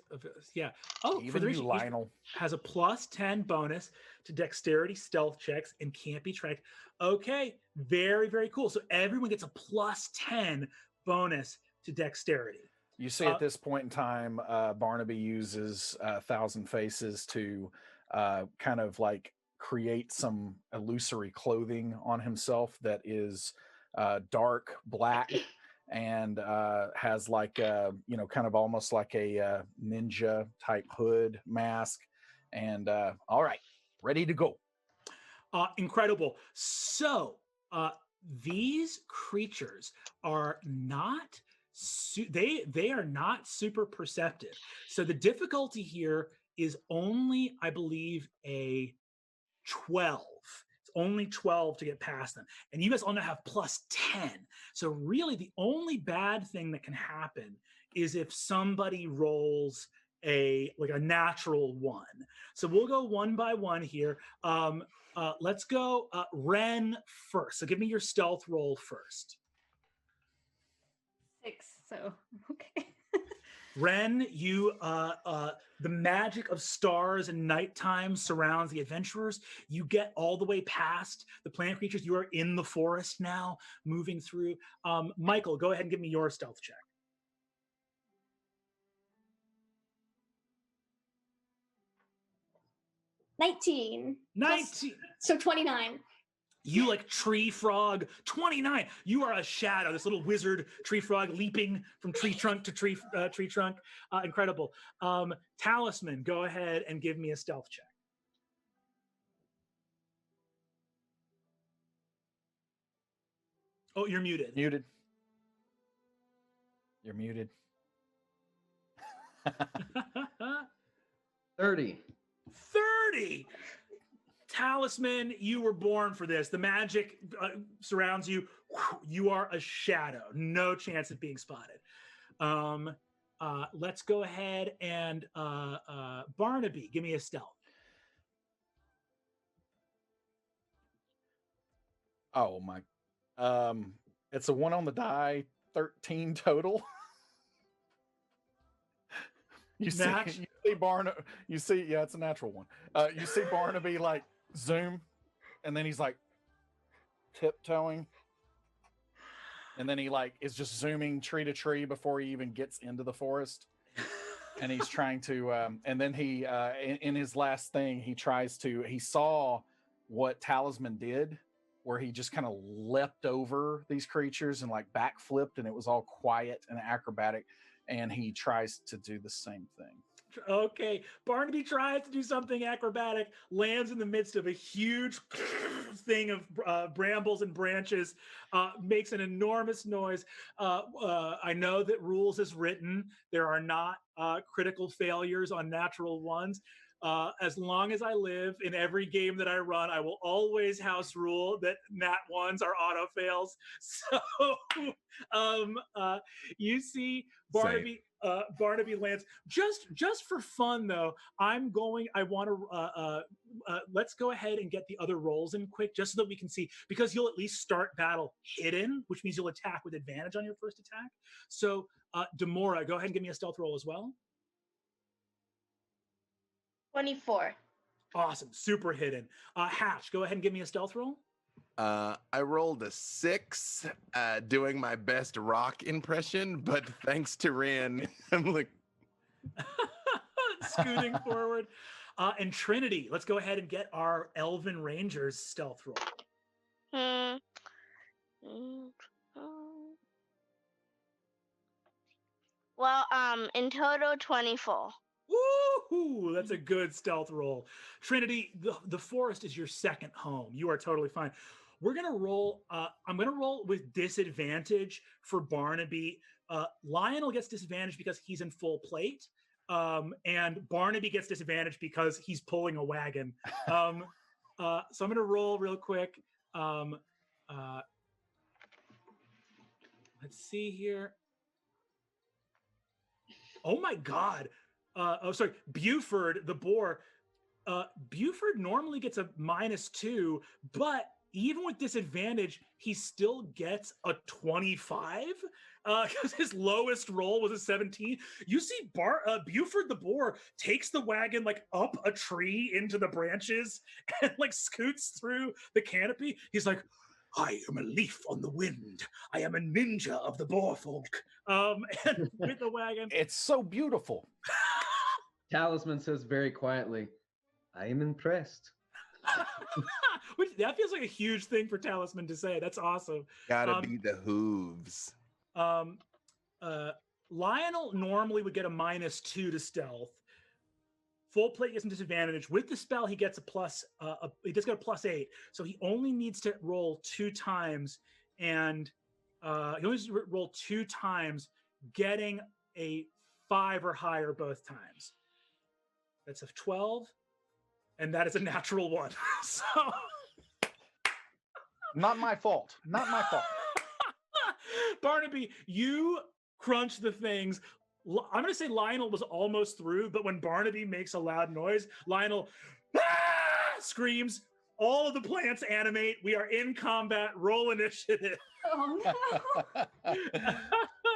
Yeah. Oh, Even for the you, Lionel. has a +10 bonus to dexterity stealth checks and can't be tracked. Okay. Very, very cool. So everyone gets a +10 bonus to dexterity. You see, at this point in time, Barnaby uses 1,000 Faces to kind of like create some illusory clothing on himself that is dark black and has like kind of almost like a ninja type hood mask. And all right, ready to go. Incredible. So these creatures are not they are not super perceptive. So the difficulty here is only, I believe, a 12. It's only 12 to get past them. And you guys all now have plus 10. So really the only bad thing that can happen is if somebody rolls a natural 1. So we'll go one by one here. Let's go Ren first. So give me your stealth roll first. 6. So okay. Ren, the magic of stars and nighttime surrounds the adventurers. You get all the way past the plant creatures. You are in the forest now, moving through. Michael, go ahead and give me your stealth check. 19. 19. So 29. You like tree frog. 29. You are a shadow. This little wizard tree frog leaping from tree trunk to tree trunk. Incredible. Talisman, go ahead and give me a stealth check. Oh, you're muted. Muted. You're muted. 30. 30. Talisman, you were born for this. The magic surrounds you. You are a shadow. No chance of being spotted. Let's go ahead and Barnaby, give me a stealth. Oh my. It's a 1 on the die, 13 total. You see Barnaby. You see, yeah, it's a natural one. You see Barnaby like zoom, and then he's like tiptoeing, and then he like is just zooming tree to tree before he even gets into the forest. And he's trying to, and then he, in his last thing, he saw what Talisman did, where he just kind of leapt over these creatures and like backflipped, and it was all quiet and acrobatic. And he tries to do the same thing. Okay, Barnaby tries to do something acrobatic, lands in the midst of a huge thing of brambles and branches, makes an enormous noise. I know that rules is written. There are not critical failures on natural ones. As long as I live, in every game that I run, I will always house rule that nat ones are auto fails. So you see Barnaby. Barnaby lands just for fun though. Let's go ahead and get the other rolls in quick, just so that we can see, because you'll at least start battle hidden, which means you'll attack with advantage on your first attack. So Demora, go ahead and give me a stealth roll as well. 24. Awesome, super hidden. Hatch, go ahead and give me a stealth roll. I rolled a 6, doing my best rock impression, but thanks to Ren, I'm like scooting forward. And Trinity, let's go ahead and get our Elven Rangers stealth roll. Well, in total 24. Woohoo! That's a good stealth roll. Trinity, the forest is your second home. You are totally fine. We're gonna roll. I'm gonna roll with disadvantage for Barnaby. Lionel gets disadvantage because he's in full plate, and Barnaby gets disadvantage because he's pulling a wagon. So I'm gonna roll real quick. Let's see here. Oh my God. Sorry, Buford, the boar. Buford normally gets a -2, but even with disadvantage, he still gets a 25 because his lowest roll was a 17. You see Buford the boar takes the wagon like up a tree into the branches and like scoots through the canopy. He's like, I am a leaf on the wind. I am a ninja of the boar folk. And with the wagon. It's so beautiful. Talisman says very quietly, I am impressed. That feels like a huge thing for Talisman to say. That's awesome. Gotta be the hooves. Lionel normally would get a -2 to stealth. Full plate gives him disadvantage. With the spell, he gets he does get a +8. So he only needs to roll 2 times, and he only needs to roll 2 times, getting a 5 or higher both times. That's a 12, and that is a natural 1. So Not my fault. Not my fault. Barnaby, you crunch the things. I'm going to say Lionel was almost through, but when Barnaby makes a loud noise, Lionel screams. All of the plants animate. We are in combat. Roll initiative. Oh no.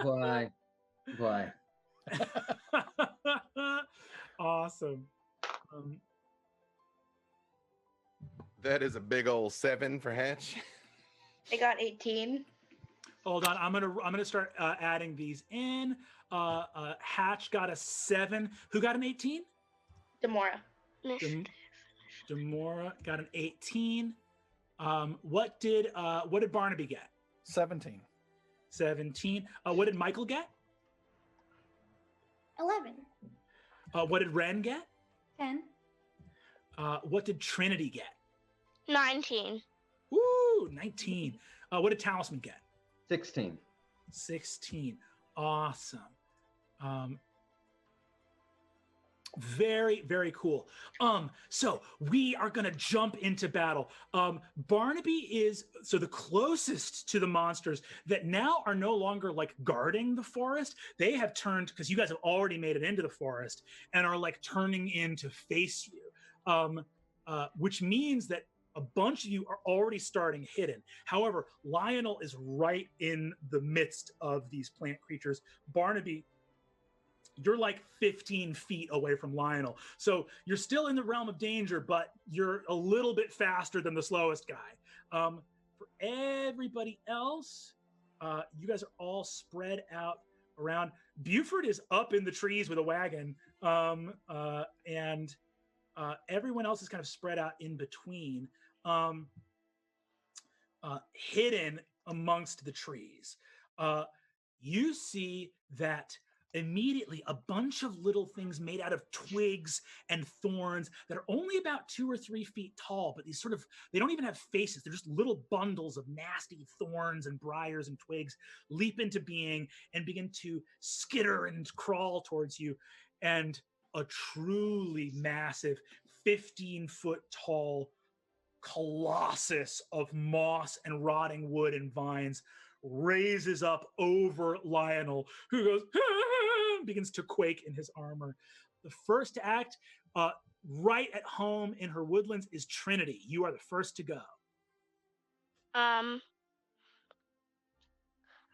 Why? Awesome. That is a big old 7 for Hatch. I got 18. Hold on. I'm gonna start adding these in. Hatch got a 7. Who got an 18? Demora. Demora got an 18. What did Barnaby get? 17. 17. What did Michael get? 11. What did Ren get? 10. What did Trinity get? 19. Woo, 19. What did Talisman get? 16. 16. Awesome. Very, very cool. So we are gonna jump into battle. Barnaby is the closest to the monsters that now are no longer like guarding the forest. They have turned, because you guys have already made it into the forest, and are like turning in to face you. Which means that a bunch of you are already starting hidden. However, Lionel is right in the midst of these plant creatures. Barnaby, you're like 15 feet away from Lionel. So you're still in the realm of danger, but you're a little bit faster than the slowest guy. For everybody else, you guys are all spread out around. Buford is up in the trees with a wagon, and everyone else is kind of spread out in between, hidden amongst the trees. You see that immediately a bunch of little things made out of twigs and thorns that are only about 2 or 3 feet tall, but these they don't even have faces. They're just little bundles of nasty thorns and briars and twigs leap into being and begin to skitter and crawl towards you. And a truly massive 15-foot tall colossus of moss and rotting wood and vines raises up over Lionel, who goes, begins to quake in his armor. The first to act, right at home in her woodlands, is Trinity. You are the first to go. I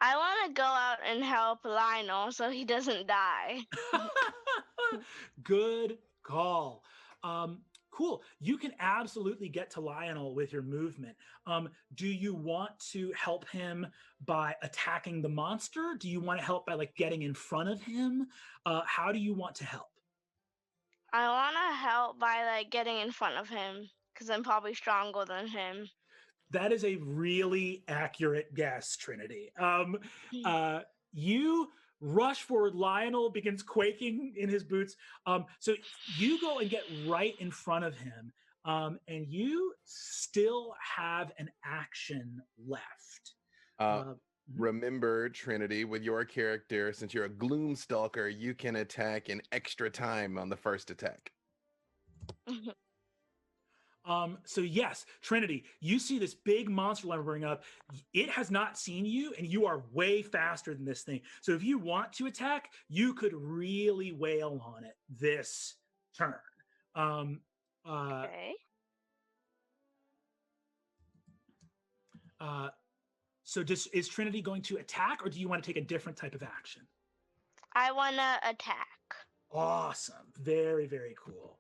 want to go out and help Lionel so he doesn't die. Good call. Cool. You can absolutely get to Lionel with your movement. Do you want to help him by attacking the monster? Do you want to help by like getting in front of him? How do you want to help? I want to help by like getting in front of him because I'm probably stronger than him. That is a really accurate guess, Trinity. You rush forward. Lionel begins quaking in his boots. So you go and get right in front of him, and you still have an action left. Remember, Trinity, with your character, since you're a Gloomstalker, you can attack in extra time on the first attack. So yes, Trinity, you see this big monster lumbering up. It has not seen you, and you are way faster than this thing. So if you want to attack, you could really wail on it this turn. Okay. So is Trinity going to attack, or do you want to take a different type of action? I want to attack. Awesome. Very, very cool.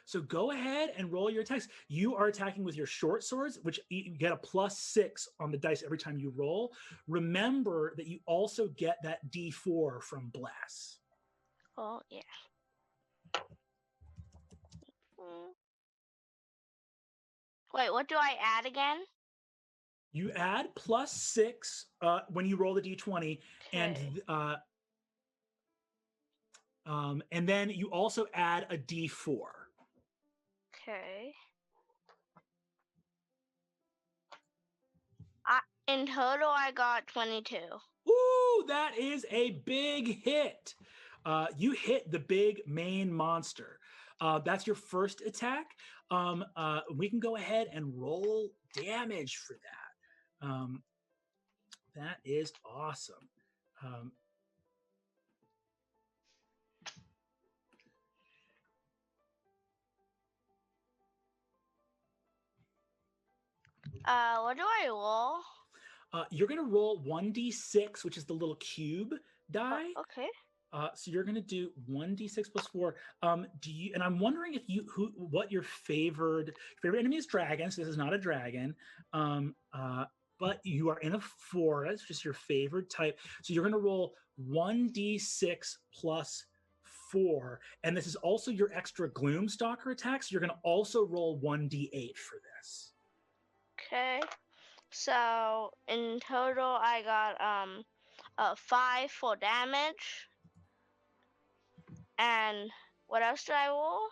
So go ahead and roll your attacks. You are attacking with your short swords, which you get a +6 on the dice every time you roll. Remember that you also get that D4 from Bless. Oh, yeah. Wait, what do I add again? You add +6 when you roll the D20, and And then you also add a D4. Okay. In total, I got 22. Ooh, that is a big hit. You hit the big main monster. That's your first attack. We can go ahead and roll damage for that. That is awesome. What do I roll? You're going to roll 1d6, which is the little cube die. Okay. So you're going to do 1d6 plus 4. Do you? And I'm wondering if what your favorite enemy is dragon. So this is not a dragon. But you are in a forest, which is your favorite type. So you're going to roll 1d6 plus 4, and this is also your extra Gloomstalker attack. So you're going to also roll 1d8 for this. Okay. So in total, I got 5 for damage. And what else do I roll?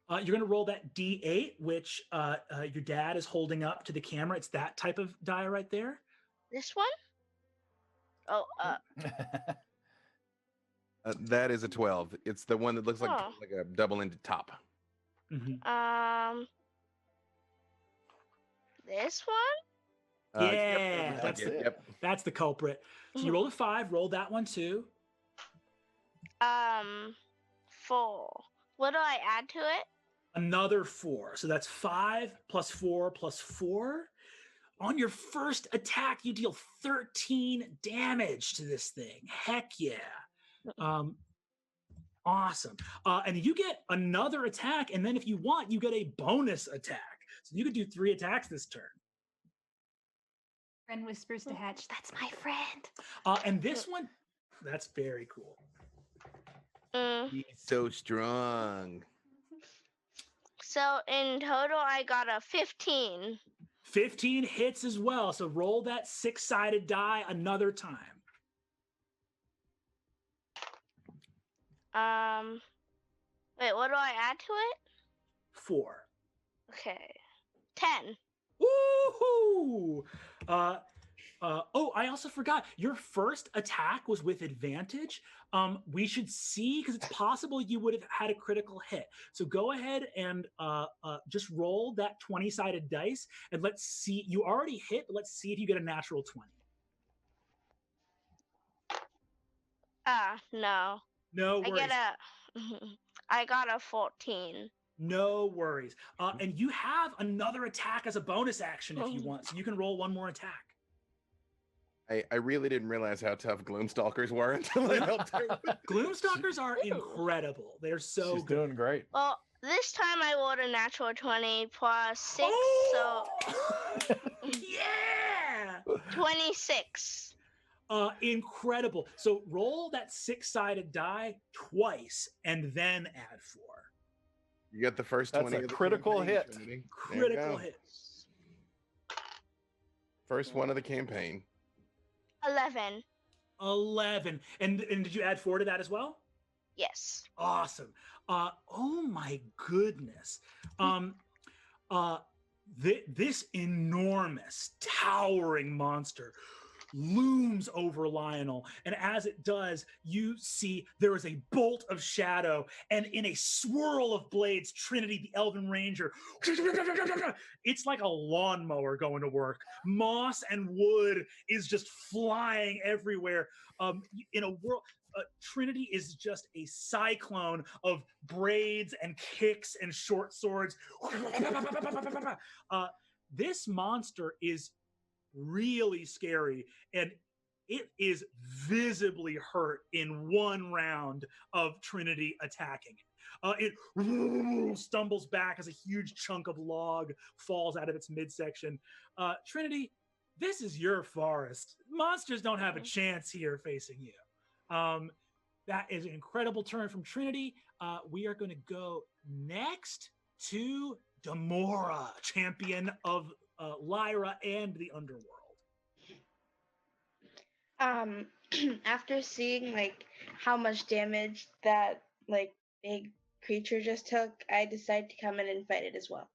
You're going to roll that D8, which your dad is holding up to the camera. It's that type of die right there. This one? Oh, That is a 12. It's the one that looks like a double-ended top. Mm-hmm. This one? Yeah, yep, that's the culprit. So you rolled a 5. Roll that one too. 4. What do I add to it? Another 4. So that's 5 plus 4 plus 4. On your first attack, you deal 13 damage to this thing. Heck yeah. Awesome. And you get another attack, and then if you want, you get a bonus attack. So you could do 3 attacks this turn. Friend whispers to Hatch, "That's my friend." And this one, that's very cool. He's so strong. So in total, I got a 15. 15 hits as well. So roll that 6-sided die another time. Wait, what do I add to it? 4. Okay. 10. Woohoo! I also forgot. Your first attack was with advantage. We should see, because it's possible you would have had a critical hit. So go ahead and just roll that 20-sided dice, and let's see. You already hit, but let's see if you get a natural 20. No. No worries. I got a 14. No worries. And you have another attack as a bonus action if you want. So you can roll one more attack. I really didn't realize how tough Gloomstalkers were until I helped her. Gloomstalkers are incredible. They're so She's good. doing great. Well, this time I rolled a natural 20 plus 6, so yeah, 26. Incredible. So roll that 6-sided die twice and then add 4. You got the first That's 20 a of the critical campaign, hit. Trinity. Critical hit. First one of the campaign. 11. 11. And did you add 4 to that as well? Yes. Awesome. Oh my goodness. This enormous, towering monster looms over Lionel, and as it does, you see there is a bolt of shadow, and in a swirl of blades, Trinity, the Elven Ranger, it's like a lawnmower going to work. Moss and wood is just flying everywhere. In a world, Trinity is just a cyclone of braids and kicks and short swords. This monster is really scary, and it is visibly hurt in one round of Trinity attacking it. It stumbles back as a huge chunk of log falls out of its midsection. Trinity, this is your forest. Monsters don't have a chance here facing you. That is an incredible turn from Trinity. We are going to go next to Demora, champion of Lyra and the underworld. After seeing like how much damage that like big creature just took, I decide to come in and fight it as well.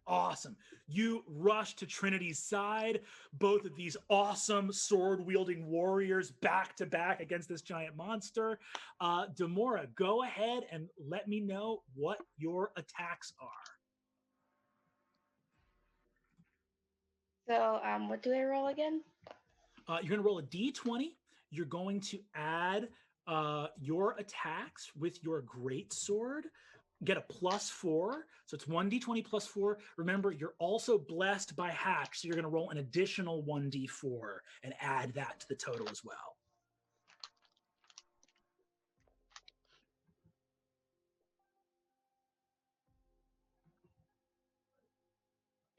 Awesome. You rush to Trinity's side, both of these awesome sword-wielding warriors back to back against this giant monster. Demora, go ahead and let me know what your attacks are. So, what do I roll again? You're going to roll a d20. You're going to add your attacks with your great sword. Get a +4, so it's 1d20 +4. Remember, you're also blessed by Hatch, so you're going to roll an additional 1d4 and add that to the total as well.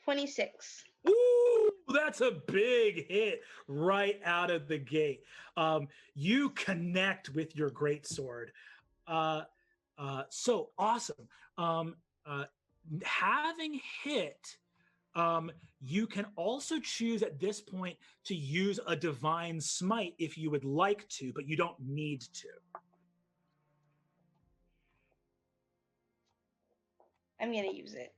$26. Ooh, that's a big hit right out of the gate. You connect with your great sword. So awesome. Having hit, you can also choose at this point to use a divine smite if you would like to, but you don't need to. I'm going to use it.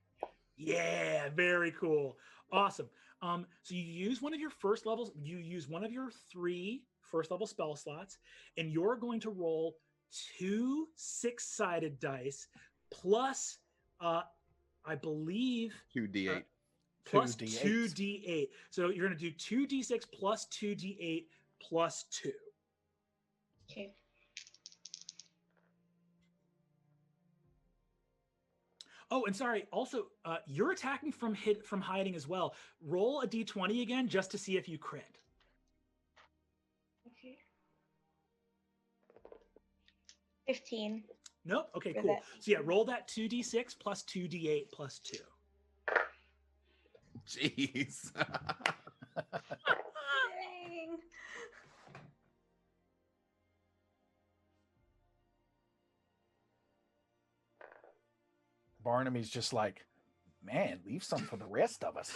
Yeah, very cool. Awesome. So you use one of your first levels, you use one of your 3 first level spell slots, and you're going to roll 2 6-sided dice plus I believe 2d8. Plus 2d8. 2d8. So you're going to do 2d6 plus 2d8 plus 2. Okay. Oh, and sorry. Also, you're attacking from hiding as well. Roll a d20 again just to see if you crit. Okay. 15. Nope. Okay, For cool. that. So yeah, roll that 2d6 plus 2d8 plus 2. Jeez. Dang. Barnaby's just like, man, leave some for the rest of us.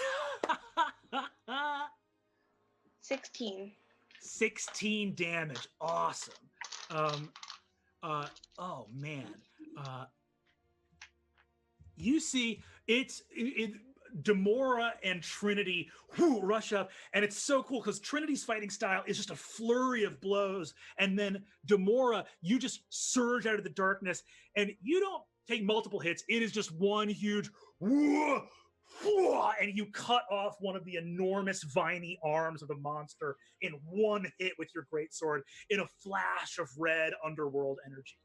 16. 16 damage. Awesome. Oh man. You see, Demora and Trinity rush up, and it's so cool because Trinity's fighting style is just a flurry of blows, and then Demora, you just surge out of the darkness, and you don't take multiple hits. It is just one huge and you cut off one of the enormous viney arms of the monster in one hit with your greatsword in a flash of red underworld energy.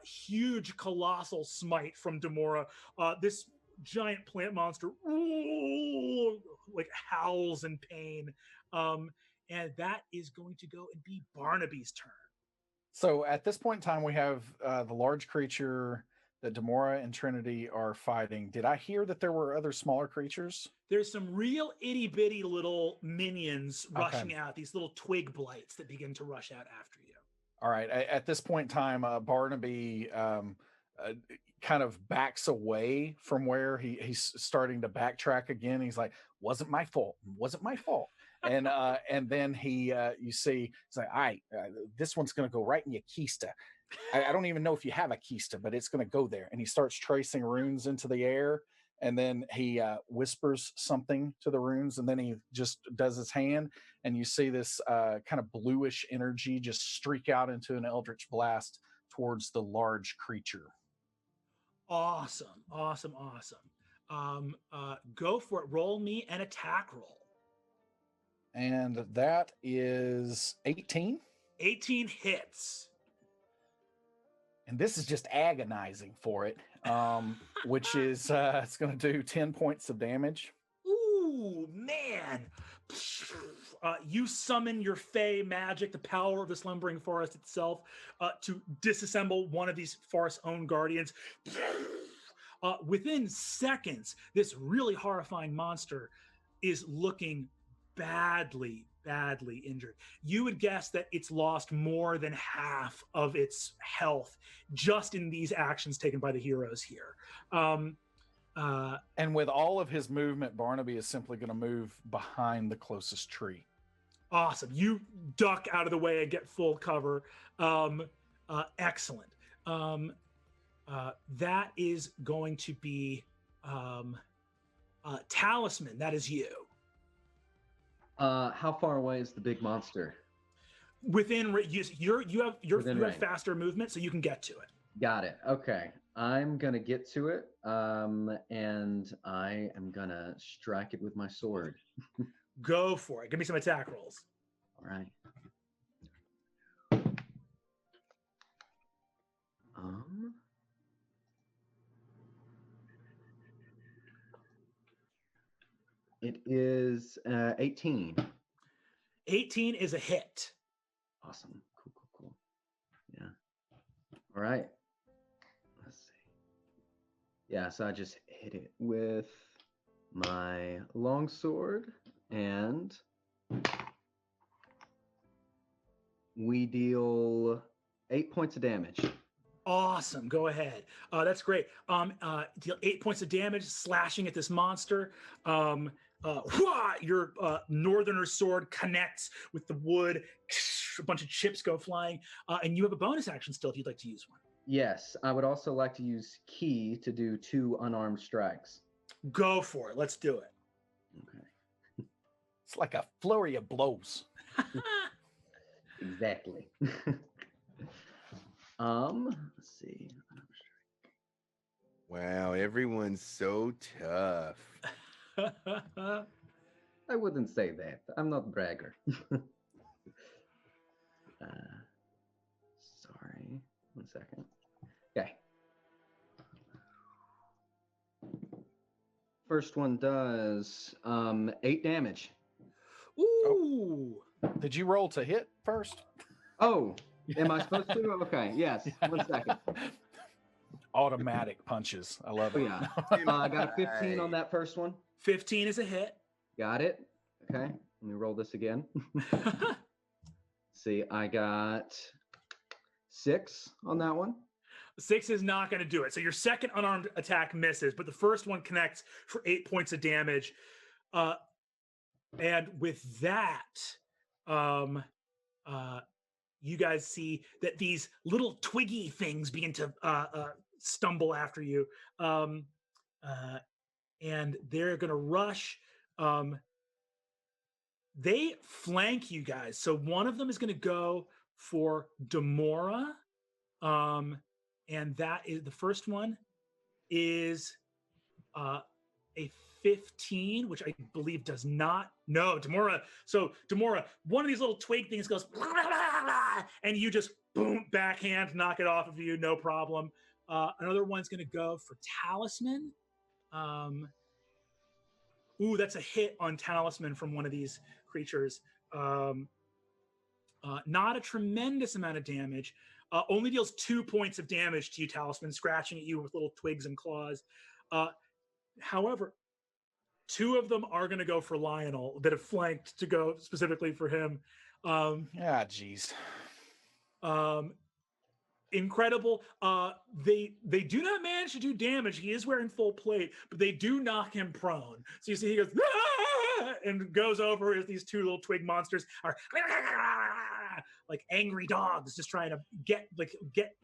Huge colossal smite from Demora. This giant plant monster like howls in pain. And that is going to go and be Barnaby's turn. So at this point in time, we have the large creature that Demora and Trinity are fighting. Did I hear that there were other smaller creatures? There's some real itty bitty little minions rushing out, these little twig blights that begin to rush out after you. All right. At this point in time, Barnaby kind of backs away from where he's starting to backtrack again. He's like, wasn't my fault. And then you see, it's like, all right, this one's going to go right in your keister. I don't even know if you have a keister, but it's going to go there. And he starts tracing runes into the air. And then he whispers something to the runes, and then he just does his hand, and you see this kind of bluish energy just streak out into an eldritch blast towards the large creature. Awesome. Go for it. Roll me an attack roll. And that is 18. 18 hits. And this is just agonizing for it, which is it's going to do 10 points of damage. Ooh, man. You summon your fey magic, the power of the Slumbering Forest itself, to disassemble one of these forest's own guardians. Within seconds, this really horrifying monster is looking badly injured. You would guess that it's lost more than half of its health just in these actions taken by the heroes here. And with all of his movement, Barnaby is simply going to move behind the closest tree. Awesome. You duck out of the way and get full cover. Excellent. That is going to be Talisman. That is you. How far away is the big monster? Within you have range. faster movement, so you can get to it. Got it. Okay. I'm gonna get to it, and I am gonna strike it with my sword. Go for it. Give me some attack rolls. All right. It is 18. 18 is a hit. Awesome. Cool. Yeah. All right. Let's see. Yeah, so I just hit it with my longsword, and we deal 8 points of damage. Awesome. Go ahead. That's great. Deal 8 points of damage, slashing at this monster. Your northerner sword connects with the wood. A bunch of chips go flying, and you have a bonus action still if you'd like to use one. Yes, I would also like to use Key to do 2 unarmed strikes. Go for it. Let's do it. Okay. It's like a flurry of blows. Exactly. Let's see. Wow, everyone's so tough. I wouldn't say that. I'm not a bragger. Sorry. 1 second. Okay. First one does 8 damage. Ooh. Did you roll to hit first? Oh, am I supposed to? Okay, yes. 1 second. Automatic punches. I love Oh, it. yeah. I got a 15 on that first one. 15 is a hit. Got it. Okay. Let me roll this again. See, I got 6 on that one. 6 is not going to do it. So your second unarmed attack misses, but the first one connects for 8 points of damage. And with that, you guys see that these little twiggy things begin to stumble after you. And they're going to rush. They flank you guys. So one of them is going to go for Demora. And that is the first one is a 15, which I believe does not. No, Demora. So Demora, one of these little twig things goes, and you just boom, backhand, knock it off of you, no problem. Another one's going to go for Talisman. Ooh, that's a hit on Talisman from one of these creatures. Not a tremendous amount of damage. Only deals 2 points of damage to you, Talisman, scratching at you with little twigs and claws. However, 2 of them are going to go for Lionel that have flanked to go specifically for him. Jeez. Incredible. They do not manage to do damage. He is wearing full plate, but they do knock him prone. So you see he goes and goes over as these 2 little twig monsters are like angry dogs just trying to get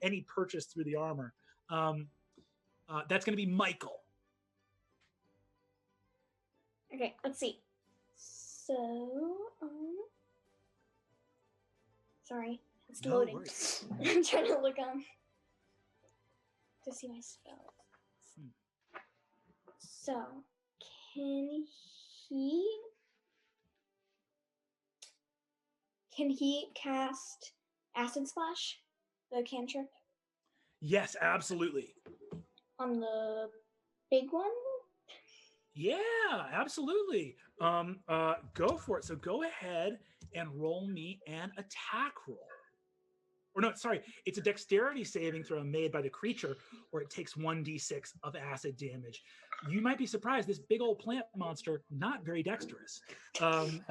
any purchase through the armor. That's going to be Michael. Okay, let's see. So, sorry, it's No loading. worries. I'm trying to look to see my spells. So, can he cast Acid Splash, the cantrip, Yes, absolutely. on the big one? Yeah, absolutely. Go for it. So go ahead and roll me an attack roll. Or no, sorry, it's a dexterity saving throw made by the creature, or it takes 1d6 of acid damage. You might be surprised, this big old plant monster, not very dexterous. And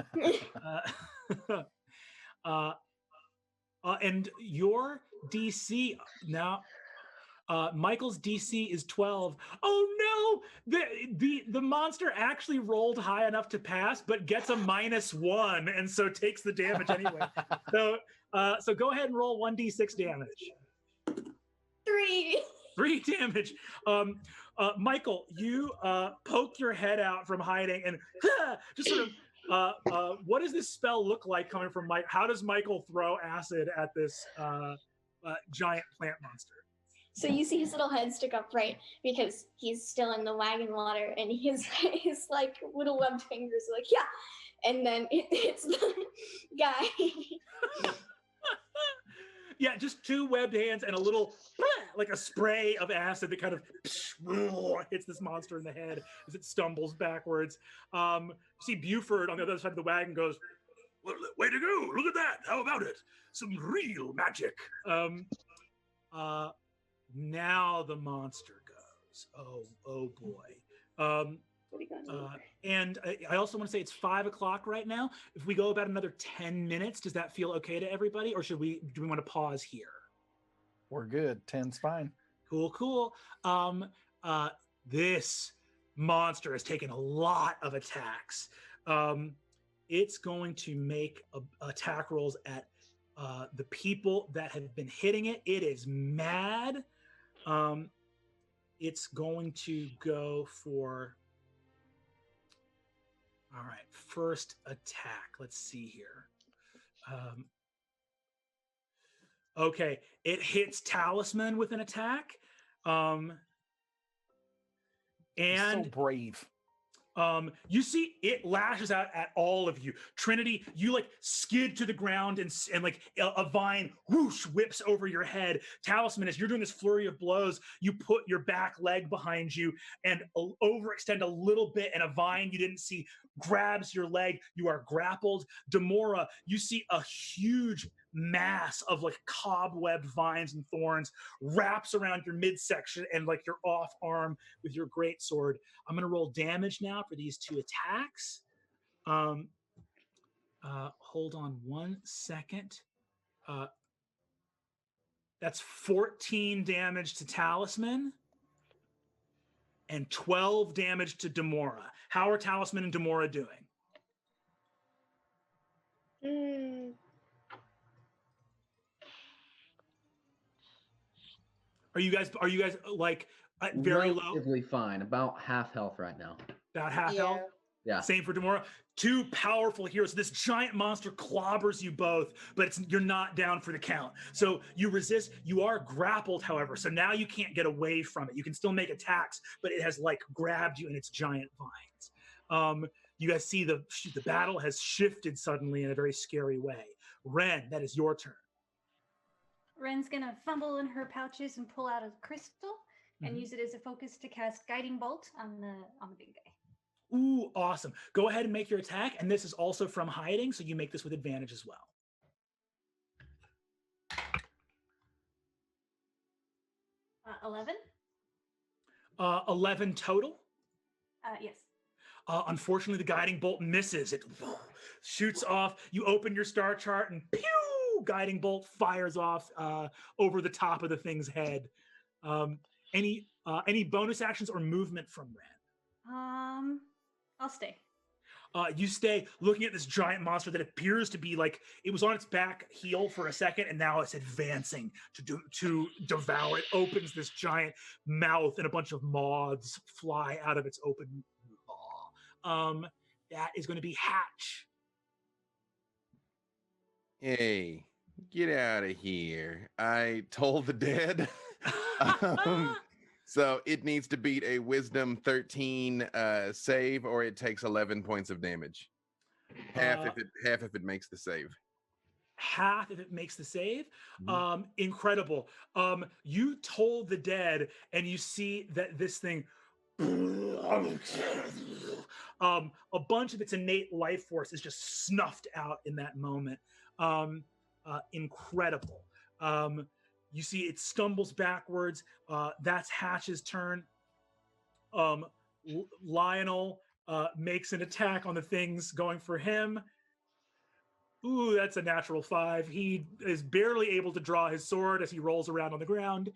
your DC now, Michael's DC is 12. Oh no! The monster actually rolled high enough to pass, but gets a -1, and so takes the damage anyway. So go ahead and roll 1d6 damage. 3. 3 damage. Michael, you poke your head out from hiding and just sort of. What does this spell look like coming from Mike? How does Michael throw acid at this giant plant monster? So you see his little head stick up, right? Because he's still in the wagon water, and his like little webbed fingers are like, yeah. And then it hits the guy. Yeah, just 2 webbed hands and a little, like a spray of acid that kind of hits this monster in the head as it stumbles backwards. You see Buford on the other side of the wagon goes, well, way to go, look at that, how about it? Some real magic. Now the monster goes. Oh boy. And I also want to say it's 5 o'clock right now. If we go about another 10 minutes, does that feel okay to everybody, or do we want to pause here? We're good. 10's fine. Cool. This monster has taken a lot of attacks. It's going to make attack rolls at the people that have been hitting it. It is mad. It's going to go for, all right, first attack. Let's see here. Okay, it hits Talisman with an attack. And so brave. You see it lashes out at all of you. Trinity, you like skid to the ground and like a vine whoosh whips over your head. Talisman, as you're doing this flurry of blows, you put your back leg behind you and overextend a little bit, and a vine you didn't see grabs your leg. You are grappled. Demora, you see a huge mass of like cobwebbed vines and thorns wraps around your midsection and like your off arm with your greatsword. I'm going to roll damage now for these 2 attacks. Hold on 1 second. That's 14 damage to Talisman and 12 damage to Demora. How are Talisman and Demora doing? Are you guys like very low? Relatively fine. About half health right now. About half health? Yeah. Same for Demora. 2 powerful heroes. This giant monster clobbers you both, but you're not down for the count. So you resist. You are grappled, however. So now you can't get away from it. You can still make attacks, but it has like grabbed you in its giant vines. You guys see the battle has shifted suddenly in a very scary way. Ren, that is your turn. Ren's gonna fumble in her pouches and pull out a crystal and use it as a focus to cast Guiding Bolt on the big guy. Ooh, awesome. Go ahead and make your attack, and this is also from hiding, so you make this with advantage as well. 11? 11 total? Yes. Unfortunately, the Guiding Bolt misses. It shoots off. You open your star chart, and pew! Guiding Bolt fires off over the top of the thing's head. Any bonus actions or movement from Ren? I'll stay. You stay looking at this giant monster that appears to be like it was on its back heel for a second, and now it's advancing to devour. It opens this giant mouth, and a bunch of moths fly out of its open maw. That is going to be Hatch. Hey, get out of here. I told the dead. So it needs to beat a Wisdom 13 save, or it takes 11 points of damage. Half if it makes the save. Half if it makes the save. Incredible. You told the dead, and you see that this thing, a bunch of its innate life force is just snuffed out in that moment. Incredible. You see it stumbles backwards. That's Hatch's turn. Lionel makes an attack on the things going for him. Ooh, that's a natural 5. He is barely able to draw his sword as he rolls around on the ground.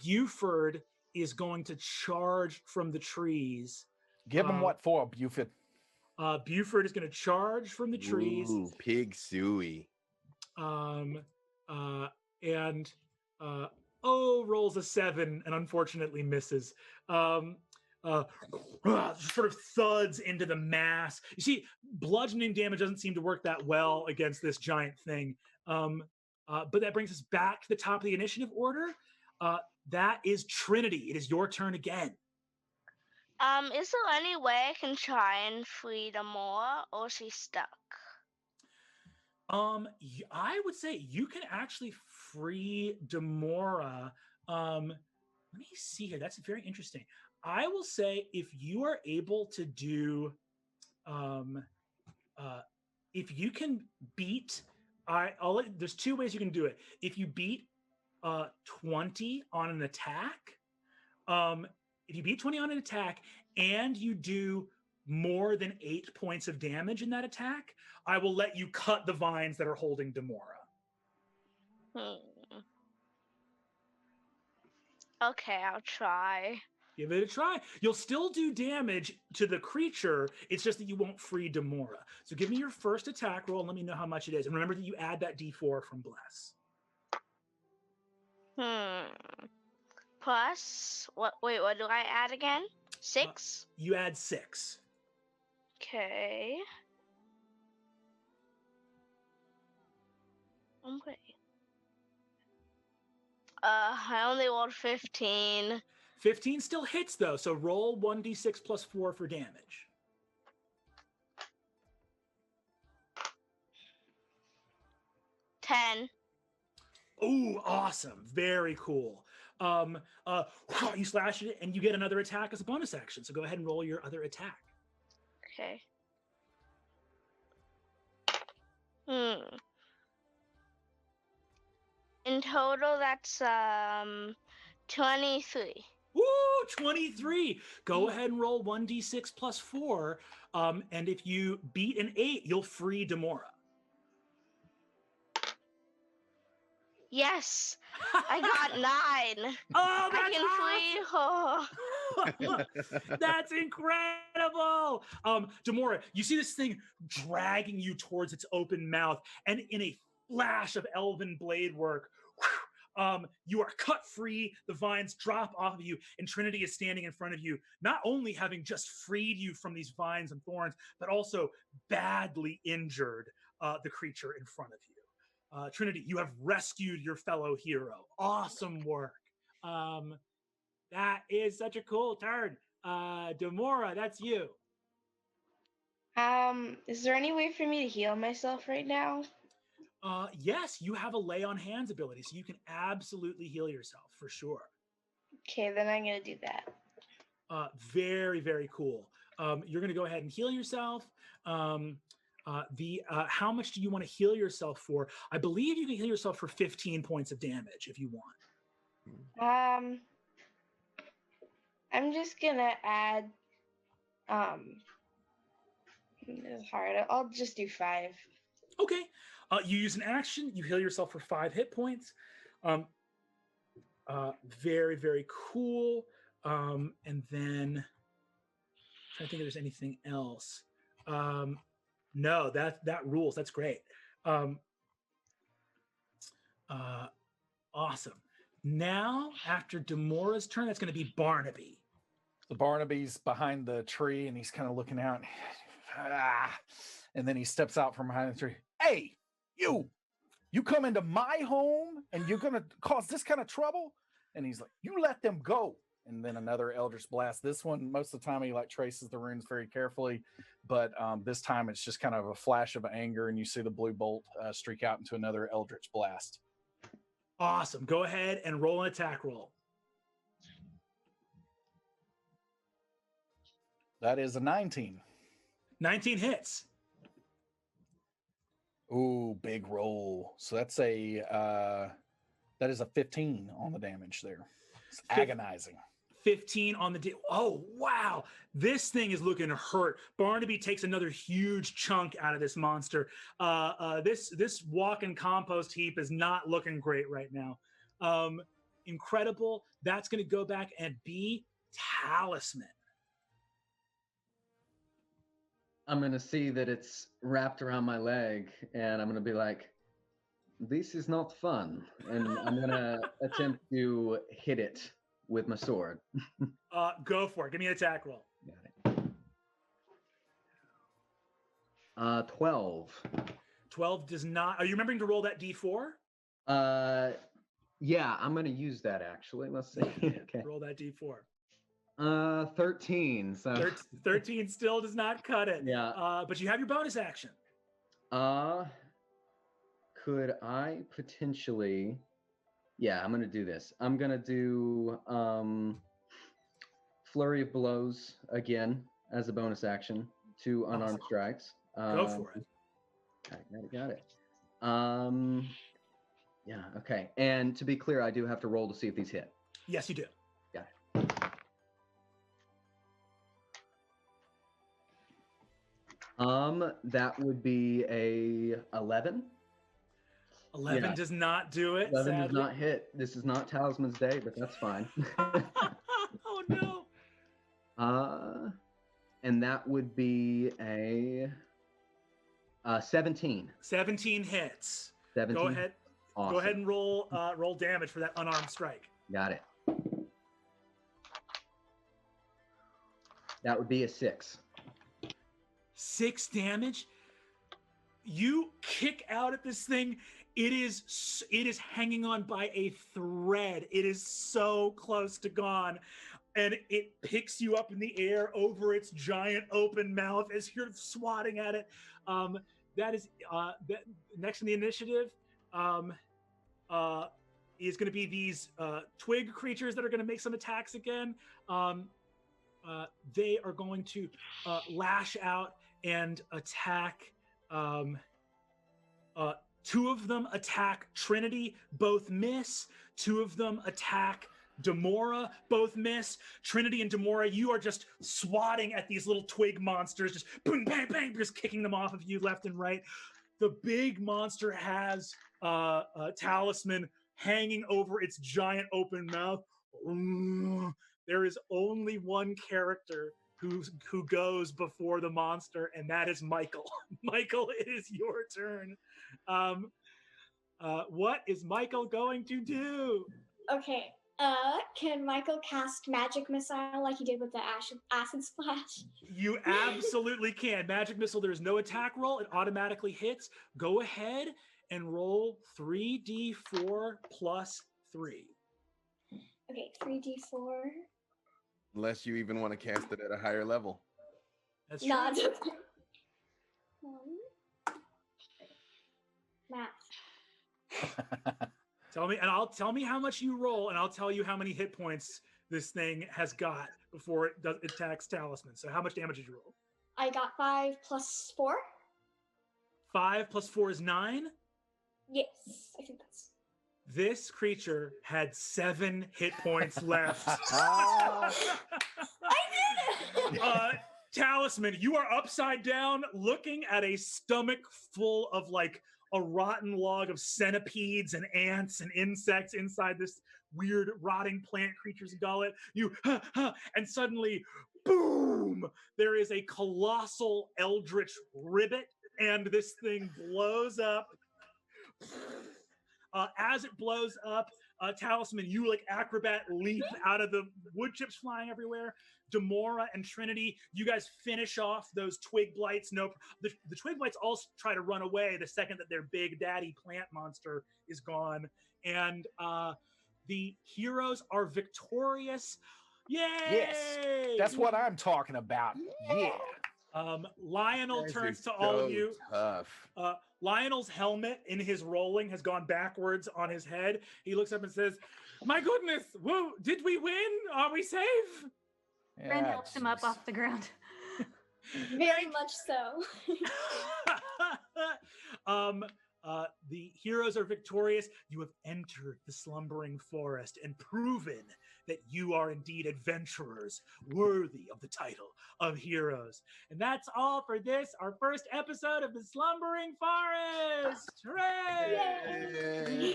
Buford is going to charge from the trees. Give him what for, Buford? Buford is going to charge from the trees. Ooh, pig suey. rolls a 7 and unfortunately misses. Sort of thuds into the mass. You see, bludgeoning damage doesn't seem to work that well against this giant thing. But that brings us back to the top of the initiative order. That is Trinity. It is your turn again. Is there any way I can try and free Demora, or is she stuck? I would say you can actually free Demora. Let me see here. That's very interesting. I will say if you are able to do, if you can beat, there's 2 ways you can do it. If you beat 20 on an attack, if you beat 20 on an attack and you do more than 8 points of damage in that attack, I will let you cut the vines that are holding Demora. Okay, I'll try. Give it a try. You'll still do damage to the creature. It's just that you won't free Demora. So give me your first attack roll and let me know how much it is. And remember that you add that D4 from Bless. Plus, what? Wait, what do I add again? 6? You add 6. Okay. Okay. I only rolled 15. 15 still hits though, so roll 1d6 plus 4 for damage. $10. Ooh, awesome. Very cool. You slash it and you get another attack as a bonus action. So go ahead and roll your other attack. Okay. In total, that's 23. Woo, 23. Go ahead and roll 1d6 plus 4. And if you beat an 8, you'll free Demora. Yes, I got 9. Oh, I can free. Oh. That's incredible. Demora, you see this thing dragging you towards its open mouth, and in a flash of elven blade work, you are cut free. The vines drop off of you, and Trinity is standing in front of you, not only having just freed you from these vines and thorns, but also badly injured the creature in front of you. Trinity, you have rescued your fellow hero. Awesome work. That is such a cool turn. Demora, that's you. Is there any way for me to heal myself right now? Yes, you have a lay on hands ability, so you can absolutely heal yourself for sure. Okay, then I'm gonna do that. Very, very cool. You're gonna go ahead and heal yourself. How much do you want to heal yourself for? I believe you can heal yourself for 15 points of damage if you want. I'm just gonna add. It's hard. I'll just do 5. Okay. You use an action. You heal yourself for 5 hit points. Very, very cool. And then I'm trying to think if there's anything else. No, that rules. That's great. Awesome. Now, after Demora's turn, that's going to be Barnaby. So Barnaby's behind the tree and he's kind of looking out. And then he steps out from behind the tree. Hey, you come into my home and you're going to cause this kind of trouble? And he's like, you let them go. And then another Eldritch Blast. This one, most of the time, he traces the runes very carefully, but this time it's just kind of a flash of anger, and you see the blue bolt streak out into another Eldritch Blast. Awesome. Go ahead and roll an attack roll. That is a 19. 19 hits. Ooh, big roll. So that is a 15 on the damage there. It's agonizing. 15 on the oh wow, this thing is looking hurt. Barnaby takes another huge chunk out of this monster. This walking compost heap is not looking great right now. Incredible. That's going to go back and be Talisman. I'm going to see that it's wrapped around my leg, and I'm going to be like, this is not fun, and I'm gonna attempt to hit it with my sword. Go for it. Give me an attack roll. Got it. 12. 12 does not. Are you remembering to roll that d4? Yeah, I'm gonna use that actually. Let's see. Okay. Roll that d4. 13. So 13 still does not cut it. Yeah. But you have your bonus action. Could I potentially? Yeah, I'm gonna do this. I'm gonna do flurry of blows again as a bonus action. 2 unarmed strikes. Go for it. Got it. Yeah. Okay. And to be clear, I do have to roll to see if these hit. Yes, you do. Got it. That would be a 11. 11 does not do it. 11 sadly. does not hit. This is not Talisman's day, but that's fine. Oh no. And that would be a 17. 17 hits. 17. Go ahead. Awesome. Go ahead and roll damage for that unarmed strike. Got it. That would be a 6. 6 damage. You kick out at this thing. It is hanging on by a thread. It is so close to gone. And it picks you up in the air over its giant open mouth as you're swatting at it. That is next in the initiative is going to be these twig creatures that are going to make some attacks again. They are going to lash out and attack. 2 of them attack Trinity, both miss. 2 of them attack Demora, both miss. Trinity and Demora, you are just swatting at these little twig monsters, just boom, bang, bang, just kicking them off of you left and right. The big monster has a talisman hanging over its giant open mouth. There is only one character who goes before the monster, and that is Michael. Michael, it is your turn. What is Michael going to do? Okay. Can Michael cast magic missile like he did with the acid splash? You absolutely can. Magic missile, there's no attack roll. It automatically hits. Go ahead and roll 3d4 plus 3. Okay, 3d4. Unless you even want to cast it at a higher level. That's true. No, it's okay. Math. Tell me how much you roll, and I'll tell you how many hit points this thing has got before it attacks Talisman. So how much damage did you roll? I got 5 plus 4. 5 plus 4 is 9. Yes, I think that's. This creature had 7 hit points left. I did it! Talisman, you are upside down looking at a stomach full of like a rotten log of centipedes and ants and insects inside this weird rotting plant creature's gullet. And suddenly, boom, there is a colossal eldritch ribbit, and this thing blows up. As it blows up, Talisman, you like acrobat leap out of the wood chips flying everywhere. Demora and Trinity, you guys finish off those twig blights. The twig blights all try to run away the second that their big daddy plant monster is gone. And the heroes are victorious. Yay! Yes, that's what I'm talking about. Yeah. Lionel Guys turns are to all so of you. Tough. Lionel's helmet in his rolling has gone backwards on his head. He looks up and says, "My goodness, whoa, did we win? Are we safe?" Bren helps him up off the ground. Very much so. The heroes are victorious. You have entered the slumbering forest and proven that you are indeed adventurers worthy of the title of heroes. And that's all for this, our first episode of the Slumbering Forest. Hooray!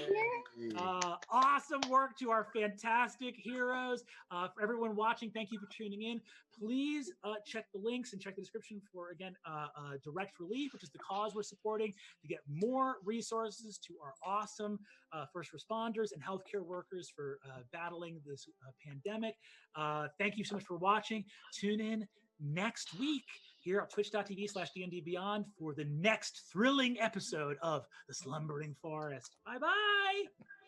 Awesome work to our fantastic heroes. For everyone watching, thank you for tuning in. Please check the links and check the description for, again, Direct Relief, which is the cause we're supporting, to get more resources to our awesome first responders and healthcare workers for battling this pandemic. Thank you so much for watching. Tune in next week here at twitch.tv/D&D Beyond for the next thrilling episode of The Slumbering Forest. Bye-bye.